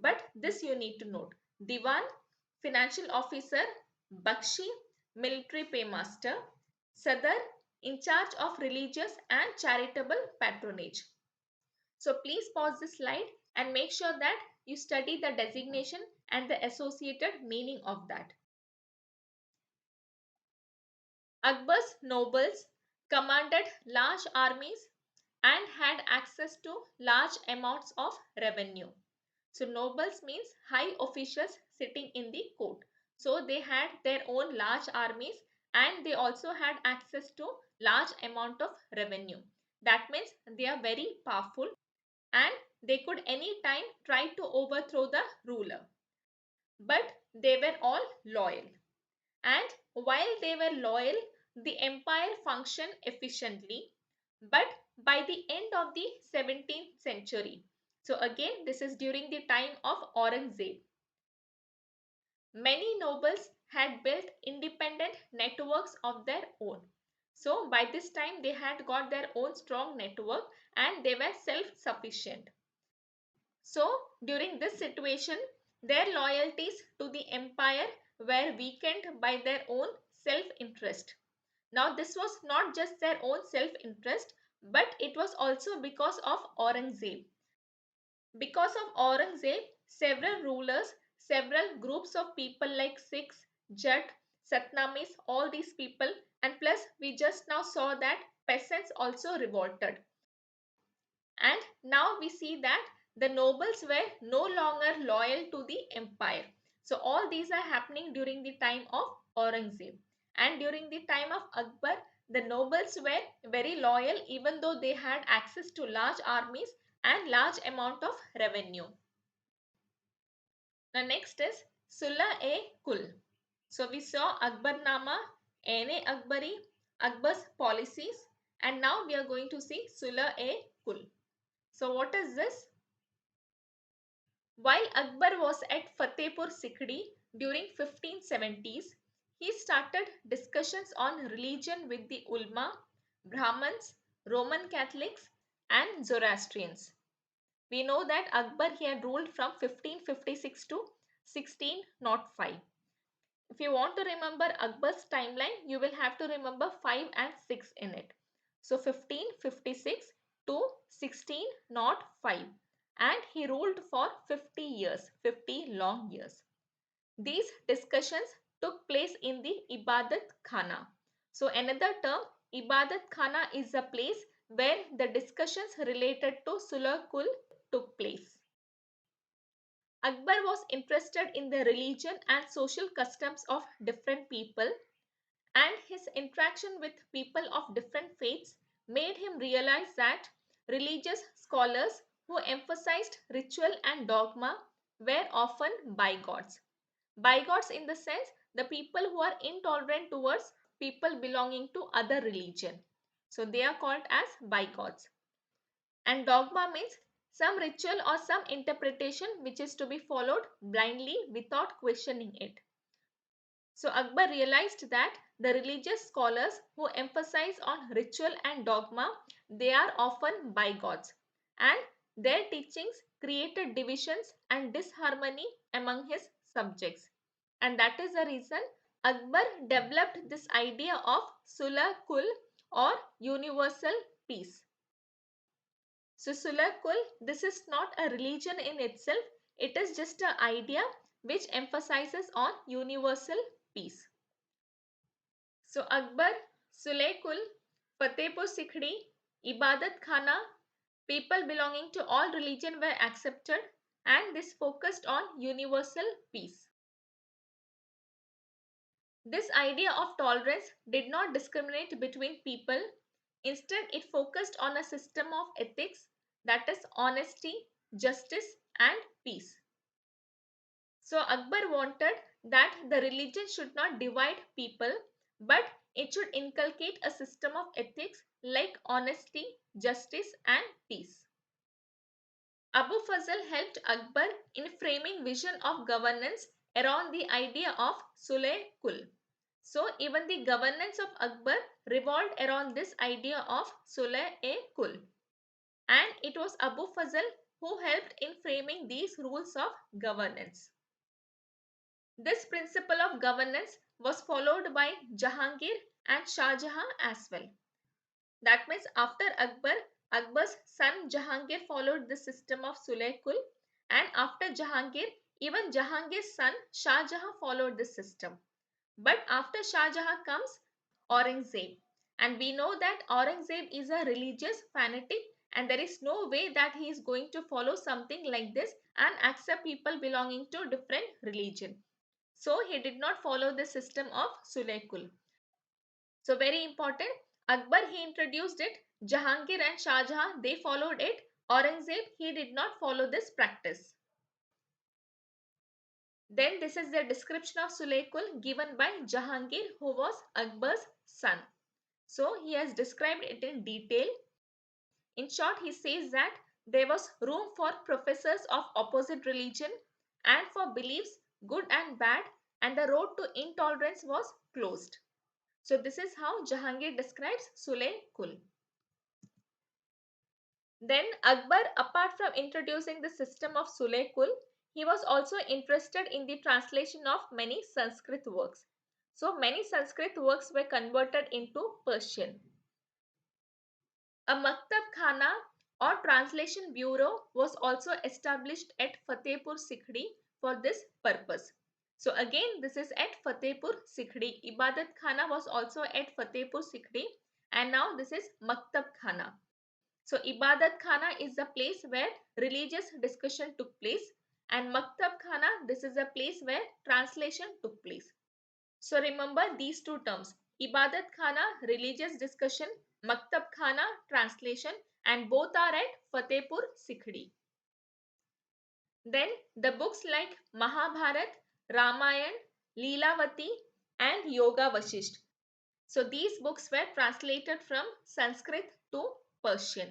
But this you need to note. Diwan, financial officer. Bakshi, military paymaster. Sadar, in charge of religious and charitable patronage. So please pause this slide and make sure that you study the designation and the associated meaning of that. Akbar's nobles commanded large armies and had access to large amounts of revenue. So nobles means high officials sitting in the court. So they had their own large armies and they also had access to large amount of revenue. That means they are very powerful and they could anytime try to overthrow the ruler. But they were all loyal. And while they were loyal, the empire functioned efficiently. But by the end of the 17th century, so again, this is during the time of Aurangzeb, many nobles had built independent networks of their own. So by this time, they had got their own strong network and they were self-sufficient. So during this situation, their loyalties to the empire were weakened by their own self-interest. Now this was not just their own self-interest, but it was also because of Aurangzeb. Because of Aurangzeb, several rulers, several groups of people like Sikhs, Jat, Satnamis, all these people, and plus we just now saw that peasants also revolted. And now we see that the nobles were no longer loyal to the empire. So all these are happening during the time of Aurangzeb. And during the time of Akbar, the nobles were very loyal even though they had access to large armies and large amount of revenue. Now next is Sulah-e-Kul. So we saw Akbarnama, Ain-e Akbari, Akbar's policies, and now we are going to see Sulah-e-Kul. So what is this? While Akbar was at Fatehpur Sikri during 1570s, he started discussions on religion with the ulama, Brahmins, Roman Catholics and Zoroastrians. We know that Akbar he had ruled from 1556 to 1605. If you want to remember Akbar's timeline, you will have to remember 5 and 6 in it. So 1556 to 1605, and he ruled for 50 years, 50 long years. These discussions took place in the Ibadat Khana. So another term, Ibadat Khana is a place where the discussions related to Sulah Kul took place. Akbar was interested in the religion and social customs of different people, and his interaction with people of different faiths made him realize that religious scholars who emphasized ritual and dogma were often bigots. Bigots in the sense the people who are intolerant towards people belonging to other religion. So they are called as bigots. And dogma means some ritual or some interpretation which is to be followed blindly without questioning it. So Akbar realized that the religious scholars who emphasize on ritual and dogma, they are often bigots, and their teachings created divisions and disharmony among his subjects. And that is the reason Akbar developed this idea of Sulah Kul or universal peace. So Sulah Kul, this is not a religion in itself, it is just an idea which emphasizes on universal peace. So Akbar, Sulah-e-Kul, Fatehpur Sikri, Ibadat Khana, people belonging to all religion were accepted, and this focused on universal peace. This idea of tolerance did not discriminate between people. Instead, it focused on a system of ethics, that is honesty, justice and peace. So Akbar wanted that the religion should not divide people, but it should inculcate a system of ethics like honesty, justice, and peace. Abu Fazl helped Akbar in framing vision of governance around the idea of Sulh Kul. So even the governance of Akbar revolved around this idea of Sulh-e-Kul. And it was Abu Fazl who helped in framing these rules of governance. This principle of governance was followed by Jahangir and Shah Jahan as well. That means after Akbar, Akbar's son Jahangir followed the system of Sulh-e-Kul, and after Jahangir, even Jahangir's son Shah Jahan followed this system. But after Shah Jahan comes Aurangzeb, and we know that Aurangzeb is a religious fanatic, and there is no way that he is going to follow something like this and accept people belonging to different religion. So he did not follow the system of Sulh-e-Kul. So very important, Akbar he introduced it, Jahangir and Shah Jahan they followed it, Aurangzeb he did not follow this practice. Then this is the description of Sulh-e-Kul given by Jahangir who was Akbar's son. So he has described it in detail. In short, he says that there was room for professors of opposite religion and for beliefs good and bad, and the road to intolerance was closed. So this is how Jahangir describes Sulh-e-Kul. Then Akbar, apart from introducing the system of Sulh-e-Kul, he was also interested in the translation of many Sanskrit works. So many Sanskrit works were converted into Persian. A Maktab Khana or translation bureau was also established at Fatehpur Sikri for this purpose. So again, this is at Fatehpur Sikri. Ibadat Khana was also at Fatehpur Sikri, and now this is Maktab Khana. So Ibadat Khana is the place where religious discussion took place, and Maktab Khana, this is a place where translation took place. So remember these two terms, Ibadat Khana, religious discussion, Maktab Khana, translation, and both are at Fatehpur Sikri. Then the books like Mahabharat, Ramayan, Leelavati, and Yoga Vashisht. So these books were translated from Sanskrit to Persian.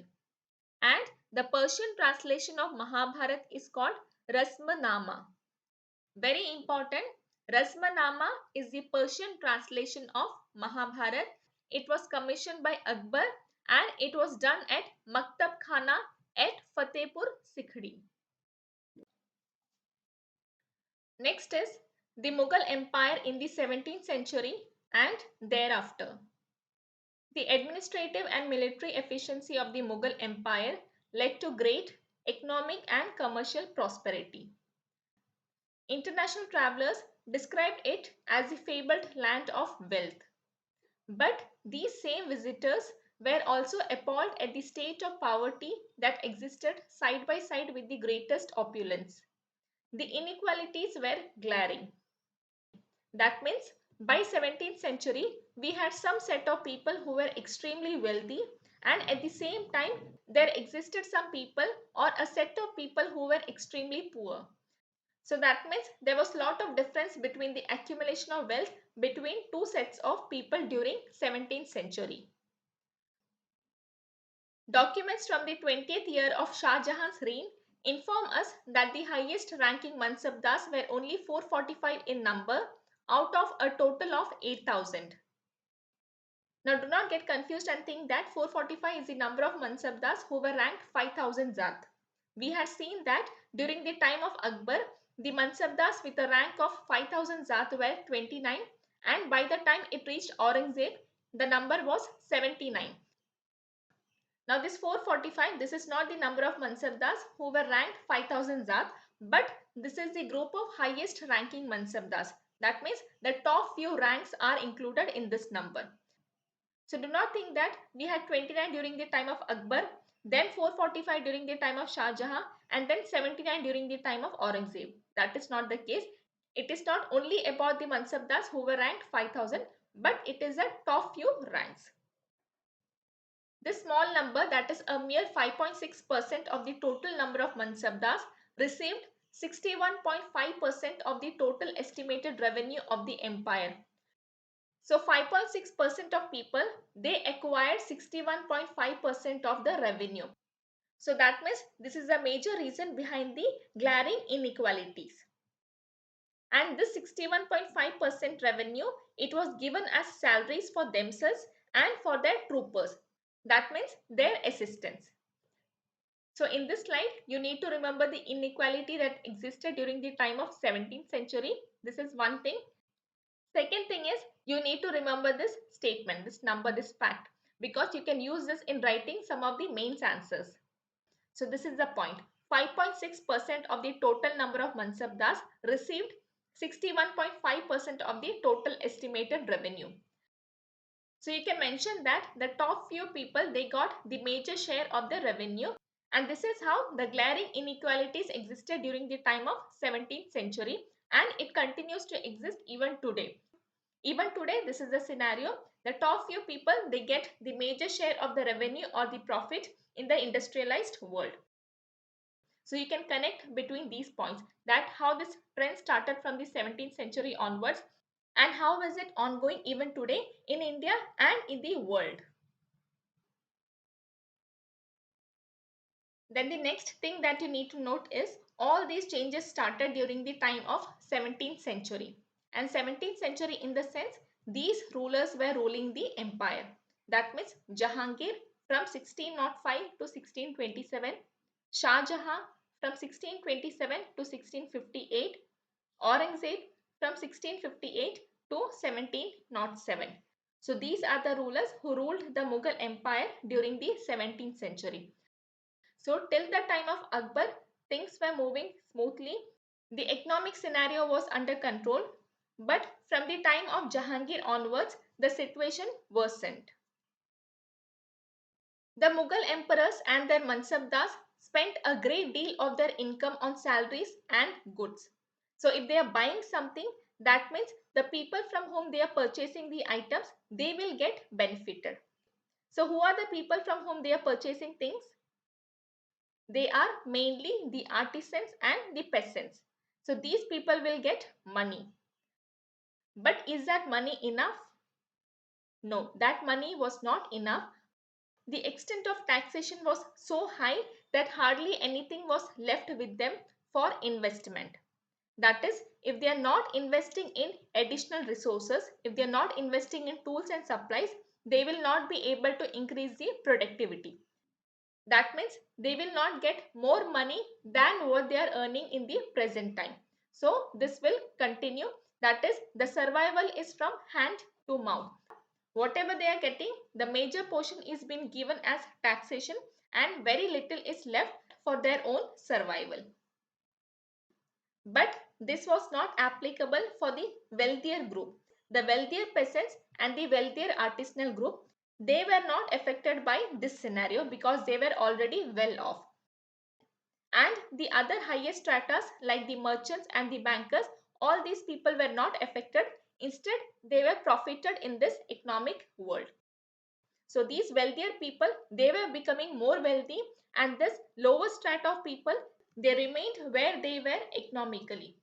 And the Persian translation of Mahabharat is called Rasmanama. Very important, Rasmanama is the Persian translation of Mahabharat. It was commissioned by Akbar and it was done at Maktab Khana at Fatehpur Sikri. Next is the Mughal Empire in the 17th century and thereafter. The administrative and military efficiency of the Mughal Empire led to great economic and commercial prosperity. International travelers described it as the fabled land of wealth. But these same visitors were also appalled at the state of poverty that existed side by side with the greatest opulence. The inequalities were glaring. That means by 17th century, we had some set of people who were extremely wealthy, and at the same time, there existed some people or a set of people who were extremely poor. So that means there was a lot of difference between the accumulation of wealth between two sets of people during 17th century. Documents from the 20th year of Shah Jahan's reign inform us that the highest ranking Mansabdars were only 445 in number out of a total of 8,000. Now do not get confused and think that 445 is the number of Mansabdars who were ranked 5,000 Zat. We had seen that during the time of Akbar, the Mansabdars with a rank of 5,000 Zat were 29, and by the time it reached Aurangzeb, the number was 79. Now this 445, this is not the number of Mansabdars who were ranked 5,000 Zat, but this is the group of highest ranking Mansabdars. That means the top few ranks are included in this number. So do not think that we had 29 during the time of Akbar, then 445 during the time of Shah Jahan, and then 79 during the time of Aurangzeb. That is not the case. It is not only about the Mansabdars who were ranked 5,000, but it is the top few ranks. This small number, that is a mere 5.6% of the total number of Mansabdars, received 61.5% of the total estimated revenue of the empire. So 5.6% of people, they acquired 61.5% of the revenue. So that means this is a major reason behind the glaring inequalities. And this 61.5% revenue, it was given as salaries for themselves and for their troopers. That means their assistants. So in this slide, you need to remember the inequality that existed during the time of 17th century. This is one thing. Second thing is you need to remember this statement, this number, this fact, because you can use this in writing some of the mains answers. So this is the point. 5.6% of the total number of Mansabdars received 61.5% of the total estimated revenue. So you can mention that the top few people, they got the major share of the revenue, and this is how the glaring inequalities existed during the time of 17th century, and it continues to exist even today. Even today, this is the scenario. The top few people, they get the major share of the revenue or the profit in the industrialized world. So you can connect between these points, that how this trend started from the 17th century onwards and how is it ongoing even today in India and in the world. Then the next thing that you need to note is all these changes started during the time of 17th century. And 17th century in the sense these rulers were ruling the empire. That means Jahangir from 1605 to 1627, Shah Jahan from 1627 to 1658, Aurangzeb from 1658 to 1707. So these are the rulers who ruled the Mughal Empire during the 17th century. So till the time of Akbar, things were moving smoothly. The economic scenario was under control. But from the time of Jahangir onwards, the situation worsened. The Mughal emperors and their Mansabdars spent a great deal of their income on salaries and goods. So if they are buying something, that means the people from whom they are purchasing the items, they will get benefited. So who are the people from whom they are purchasing things? They are mainly the artisans and the peasants. So these people will get money. But is that money enough? No, that money was not enough. The extent of taxation was so high that hardly anything was left with them for investment. That is, if they are not investing in additional resources, if they are not investing in tools and supplies, they will not be able to increase the productivity. That means they will not get more money than what they are earning in the present time. So this will continue. That is, the survival is from hand to mouth. Whatever they are getting, the major portion is being given as taxation and very little is left for their own survival. But this was not applicable for the wealthier group. The wealthier peasants and the wealthier artisanal group, they were not affected by this scenario because they were already well off. And the other highest stratas like the merchants and the bankers, all these people were not affected. Instead, they were profited in this economic world. So these wealthier people, they were becoming more wealthy, and this lower strata of people, they remained where they were economically.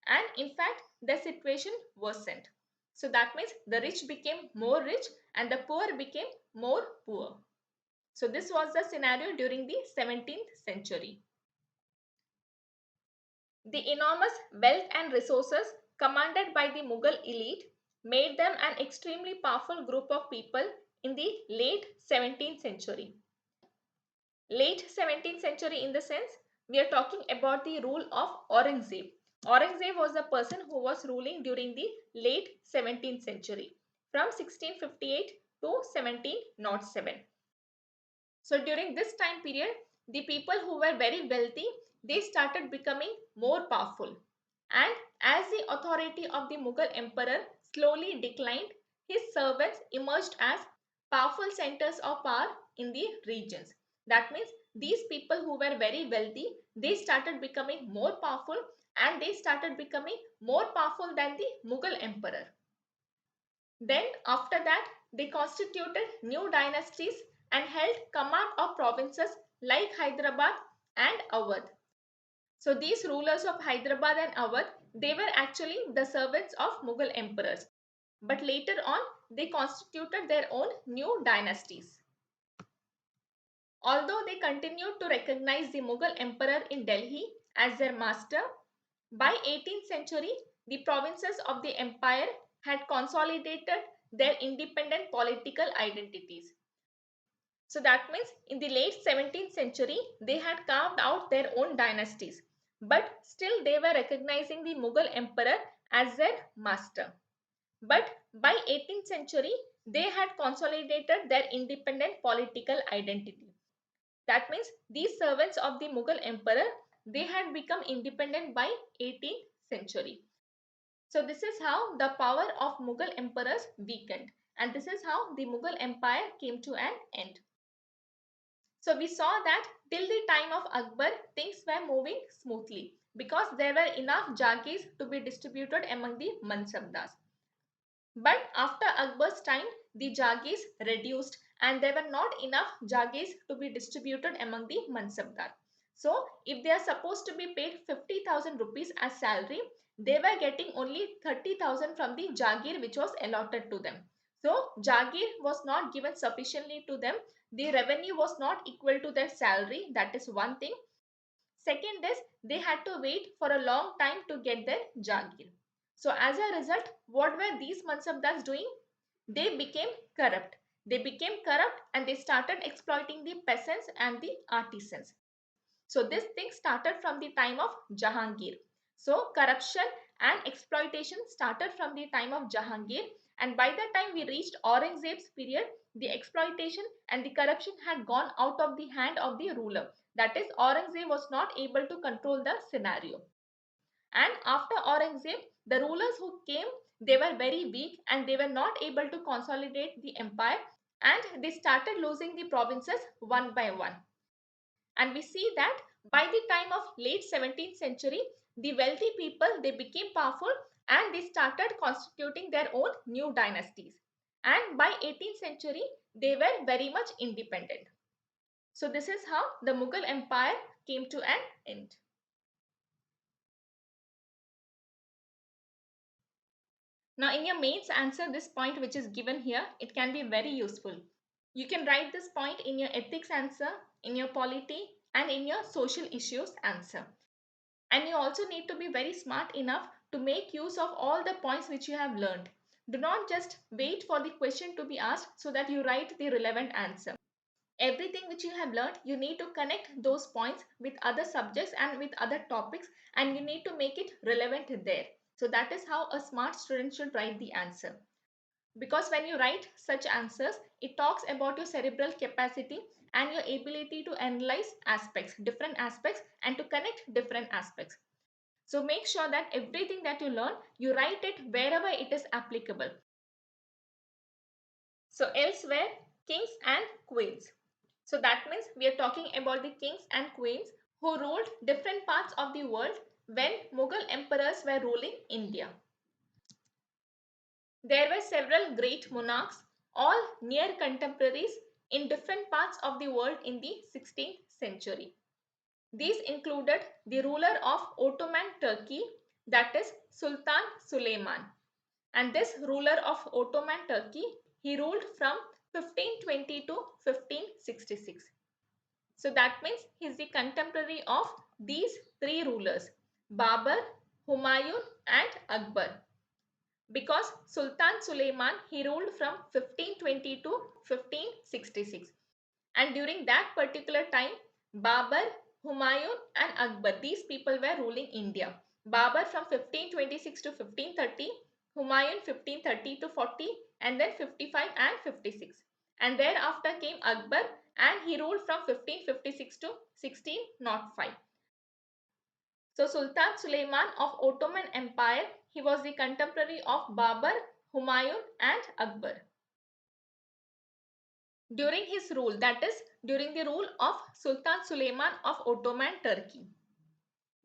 And in fact, the situation worsened. So that means the rich became more rich and the poor became more poor. So this was the scenario during the 17th century. The enormous wealth and resources commanded by the Mughal elite made them an extremely powerful group of people in the late 17th century. Late 17th century in the sense, we are talking about the rule of Aurangzeb. Aurangzeb was the person who was ruling during the late 17th century from 1658 to 1707. So during this time period, the people who were very wealthy, they started becoming more powerful. And as the authority of the Mughal emperor slowly declined, his servants emerged as powerful centers of power in the regions. That means these people who were very wealthy, they started becoming more powerful and they started becoming more powerful than the Mughal emperor. Then after that, they constituted new dynasties and held command of provinces like Hyderabad and Awadh. So these rulers of Hyderabad and Awadh, they were actually the servants of Mughal emperors. but later on they constituted their own new dynasties. Although they continued to recognize the Mughal emperor in Delhi as their master, by 18th century the provinces of the empire had consolidated their independent political identities. So that means in the late 17th century, they had carved out their own dynasties, but still they were recognizing the Mughal emperor as their master. But by 18th century, they had consolidated their independent political identity. That means these servants of the Mughal emperor, they had become independent by 18th century. So this is how the power of Mughal emperors weakened, and this is how the Mughal empire came to an end. So we saw that till the time of Akbar, things were moving smoothly because there were enough Jagirs to be distributed among the Mansabdars. But after Akbar's time, the Jagirs reduced and there were not enough Jagirs to be distributed among the Mansabdar. So if they are supposed to be paid 50,000 rupees as salary, they were getting only 30,000 from the Jagir which was allotted to them. So Jagir was not given sufficiently to them. The revenue was not equal to their salary. That is one thing. Second is they had to wait for a long time to get their Jagir. So as a result, what were these Mansabdars doing? They became corrupt. They became corrupt and they started exploiting the peasants and the artisans. So this thing started from the time of Jahangir. So corruption and exploitation started from the time of Jahangir, and by the time we reached Aurangzeb's period, the exploitation and the corruption had gone out of the hand of the ruler. That is, Aurangzeb was not able to control the scenario. And after Aurangzeb, the rulers who came, they were very weak and they were not able to consolidate the empire, and they started losing the provinces one by one. And we see that by the time of late 17th century, the wealthy people, they became powerful and they started constituting their own new dynasties. And by 18th century, they were very much independent. So this is how the Mughal empire came to an end. Now in your mains answer, this point which is given here, it can be very useful. You can write this point in your ethics answer, in your polity, and in your social issues answer. And you also need to be very smart enough to make use of all the points which you have learned. Do not just wait for the question to be asked so that you write the relevant answer. Everything which you have learned, you need to connect those points with other subjects and with other topics, and you need to make it relevant there. So that is how a smart student should write the answer. Because when you write such answers, it talks about your cerebral capacity and your ability to analyze aspects, different aspects, and to connect different aspects. So make sure that everything that you learn, you write it wherever it is applicable. So elsewhere, kings and queens. So that means we are talking about the kings and queens who ruled different parts of the world when Mughal emperors were ruling India. There were several great monarchs, all near contemporaries in different parts of the world in the 16th century. These included the ruler of Ottoman Turkey, that is Sultan Suleiman. And this ruler of Ottoman Turkey, he ruled from 1520 to 1566. So that means he is the contemporary of these three rulers, Babur, Humayun and Akbar. Because Sultan Suleiman, he ruled from 1520 to 1566. And during that particular time, Babur, Humayun and Akbar, these people were ruling India. Babur from 1526 to 1530, Humayun 1530 to 40, and then 55 and 56. And thereafter came Akbar and he ruled from 1556 to 1605. So Sultan Suleiman of Ottoman Empire, he was the contemporary of Babur, Humayun and Akbar. During his rule, that is during the rule of Sultan Suleiman of Ottoman Turkey,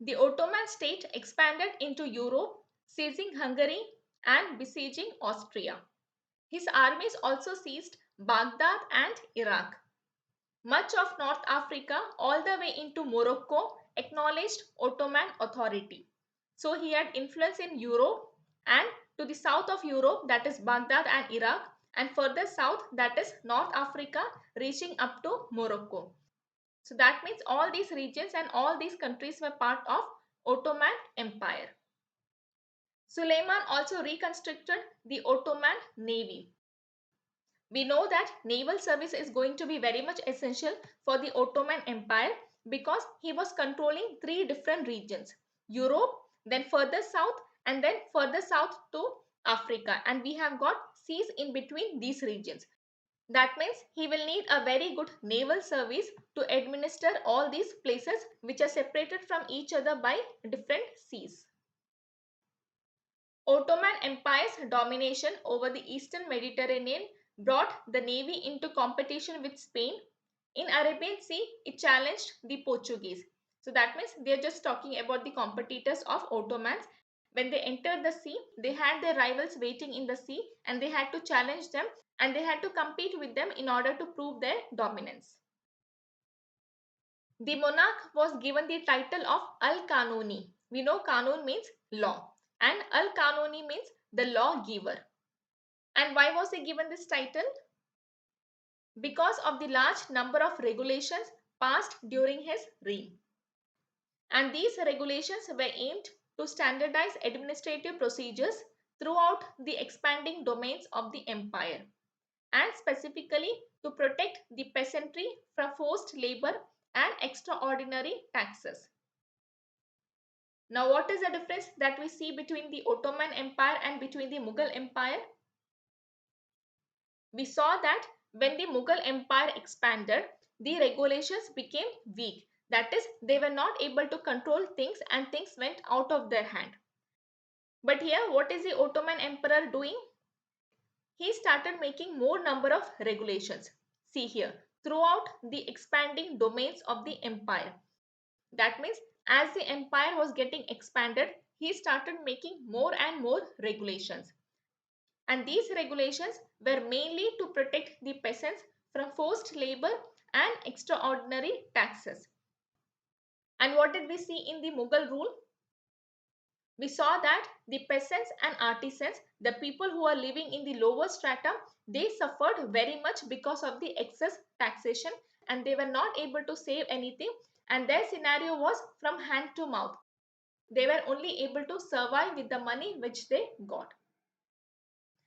the Ottoman state expanded into Europe, seizing Hungary and besieging Austria. His armies also seized Baghdad and Iraq. Much of North Africa, all the way into Morocco, acknowledged Ottoman authority. So he had influence in Europe, and to the south of Europe, that is Baghdad and Iraq, and further south, that is North Africa, reaching up to Morocco. So that means all these regions and all these countries were part of Ottoman Empire. Suleiman also reconstructed the Ottoman navy. We know that naval service is going to be very much essential for the Ottoman Empire because he was controlling three different regions: Europe, then further south, and then further south to Africa. And we have got seas in between these regions. That means he will need a very good naval service to administer all these places which are separated from each other by different seas. Ottoman Empire's domination over the eastern Mediterranean brought the navy into competition with Spain. In Arabian Sea, it challenged the Portuguese. So that means they are just talking about the competitors of Ottomans. When they entered the sea, they had their rivals waiting in the sea and they had to challenge them and they had to compete with them in order to prove their dominance. The monarch was given the title of Al-Kanuni. We know Kanun means law and Al-Kanuni means the lawgiver. And why was he given this title? Because of the large number of regulations passed during his reign. And these regulations were aimed to standardize administrative procedures throughout the expanding domains of the empire, and specifically to protect the peasantry from forced labor and extraordinary taxes. Now, what is the difference that we see between the Ottoman Empire and between the Mughal Empire? We saw that when the Mughal Empire expanded, the regulations became weak. That is, they were not able to control things and things went out of their hand. But here, what is the Ottoman Emperor doing? He started making more number of regulations. See here, throughout the expanding domains of the empire. That means as the empire was getting expanded, he started making more and more regulations. And these regulations were mainly to protect the peasants from forced labor and extraordinary taxes. And what did we see in the Mughal rule? We saw that the peasants and artisans, the people who are living in the lower strata, they suffered very much because of the excess taxation and they were not able to save anything, and their scenario was from hand to mouth. They were only able to survive with the money which they got.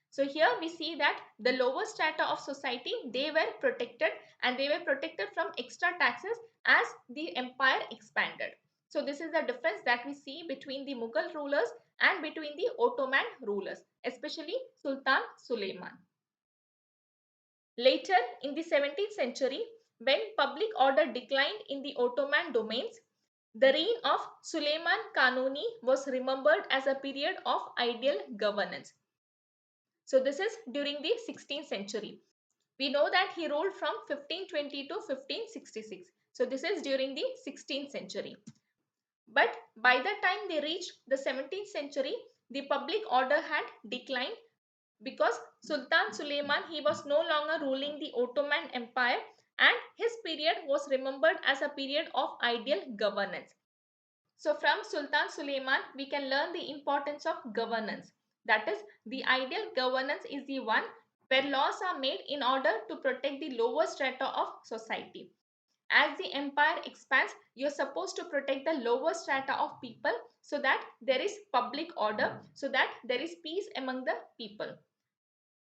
So here we see that the lower strata of society, they were protected and they were protected from extra taxes as the empire expanded. So this is the difference that we see between the Mughal rulers and between the Ottoman rulers, especially Sultan Suleiman. Later in the 17th century, when public order declined in the Ottoman domains, the reign of Suleiman Kanuni was remembered as a period of ideal governance. So this is during the 16th century. We know that he ruled from 1520 to 1566. So this is during the 16th century. But by the time they reached the 17th century, the public order had declined because Sultan Suleiman, he was no longer ruling the Ottoman Empire and his period was remembered as a period of ideal governance. So from Sultan Suleiman, we can learn the importance of governance. That is, the ideal governance is the one where laws are made in order to protect the lower strata of society. As the empire expands, you're supposed to protect the lower strata of people so that there is public order, so that there is peace among the people.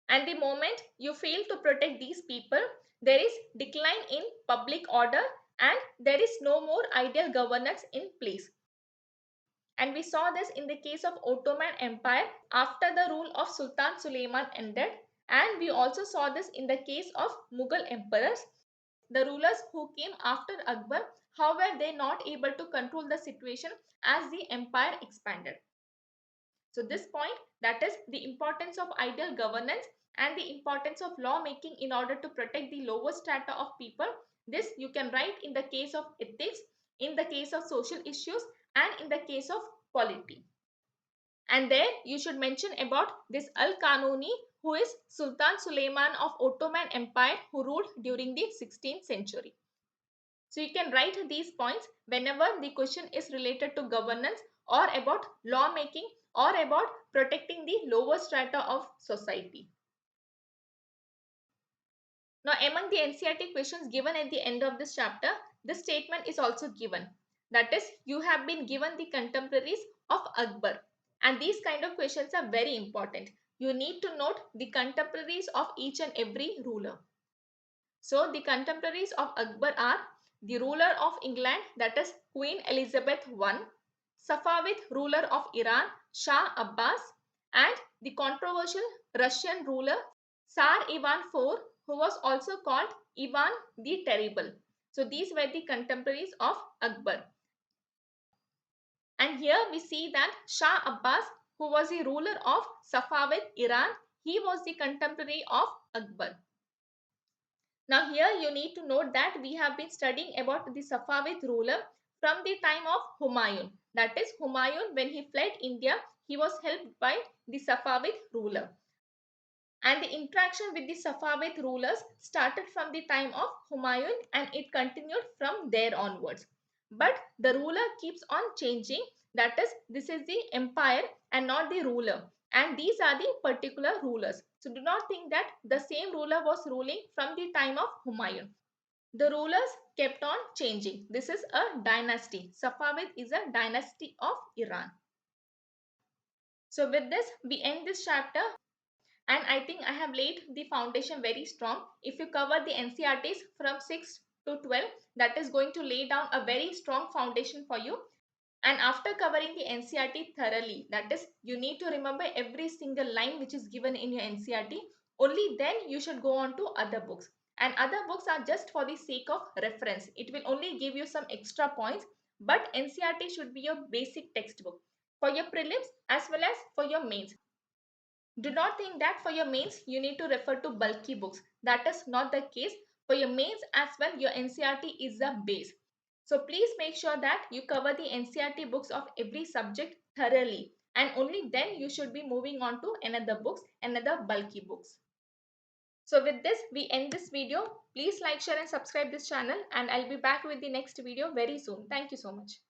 And the moment you fail to protect these people, there is decline in public order and there is no more ideal governance in place. And we saw this in the case of Ottoman Empire after the rule of Sultan Suleiman ended. And we also saw this in the case of Mughal emperors, the rulers who came after Akbar. How were they not able to control the situation as the empire expanded? So this point, that is the importance of ideal governance and the importance of lawmaking in order to protect the lower strata of people. This you can write in the case of ethics, in the case of social issues, and in the case of polity. And there you should mention about this Al-Kanuni, who is Sultan Suleiman of Ottoman Empire, who ruled during the 16th century. So you can write these points whenever the question is related to governance or about lawmaking or about protecting the lower strata of society. Now, among the NCERT questions given at the end of this chapter, this statement is also given. That is, you have been given the contemporaries of Akbar. And these kind of questions are very important. You need to note the contemporaries of each and every ruler. So, the contemporaries of Akbar are the ruler of England, that is Queen Elizabeth I, Safavid ruler of Iran, Shah Abbas, and the controversial Russian ruler Tsar Ivan IV, who was also called Ivan the Terrible. So these were the contemporaries of Akbar. And here we see that Shah Abbas, who was the ruler of Safavid Iran, he was the contemporary of Akbar. Now here you need to note that we have been studying about the Safavid ruler from the time of Humayun. That is, Humayun, when he fled India, he was helped by the Safavid ruler. And the interaction with the Safavid rulers started from the time of Humayun and it continued from there onwards. But the ruler keeps on changing. That is, this is the empire and not the ruler. And these are the particular rulers. So do not think that the same ruler was ruling from the time of Humayun. The rulers kept on changing. This is a dynasty. Safavid is a dynasty of Iran. So with this, we end this chapter. And I think I have laid the foundation very strong. If you cover the NCERTs from 6 to 12, that is going to lay down a very strong foundation for you. And after covering the NCERT thoroughly, that is, you need to remember every single line which is given in your NCERT, only then you should go on to other books. And other books are just for the sake of reference. It will only give you some extra points, but NCERT should be your basic textbook for your prelims as well as for your mains. Do not think that for your mains you need to refer to bulky books. That is not the case. For your mains as well, your NCERT is the base. So please make sure that you cover the NCERT books of every subject thoroughly, and only then you should be moving on to another books, another bulky books. So with this, we end this video. Please like, share and subscribe this channel, and I'll be back with the next video very soon. Thank you so much.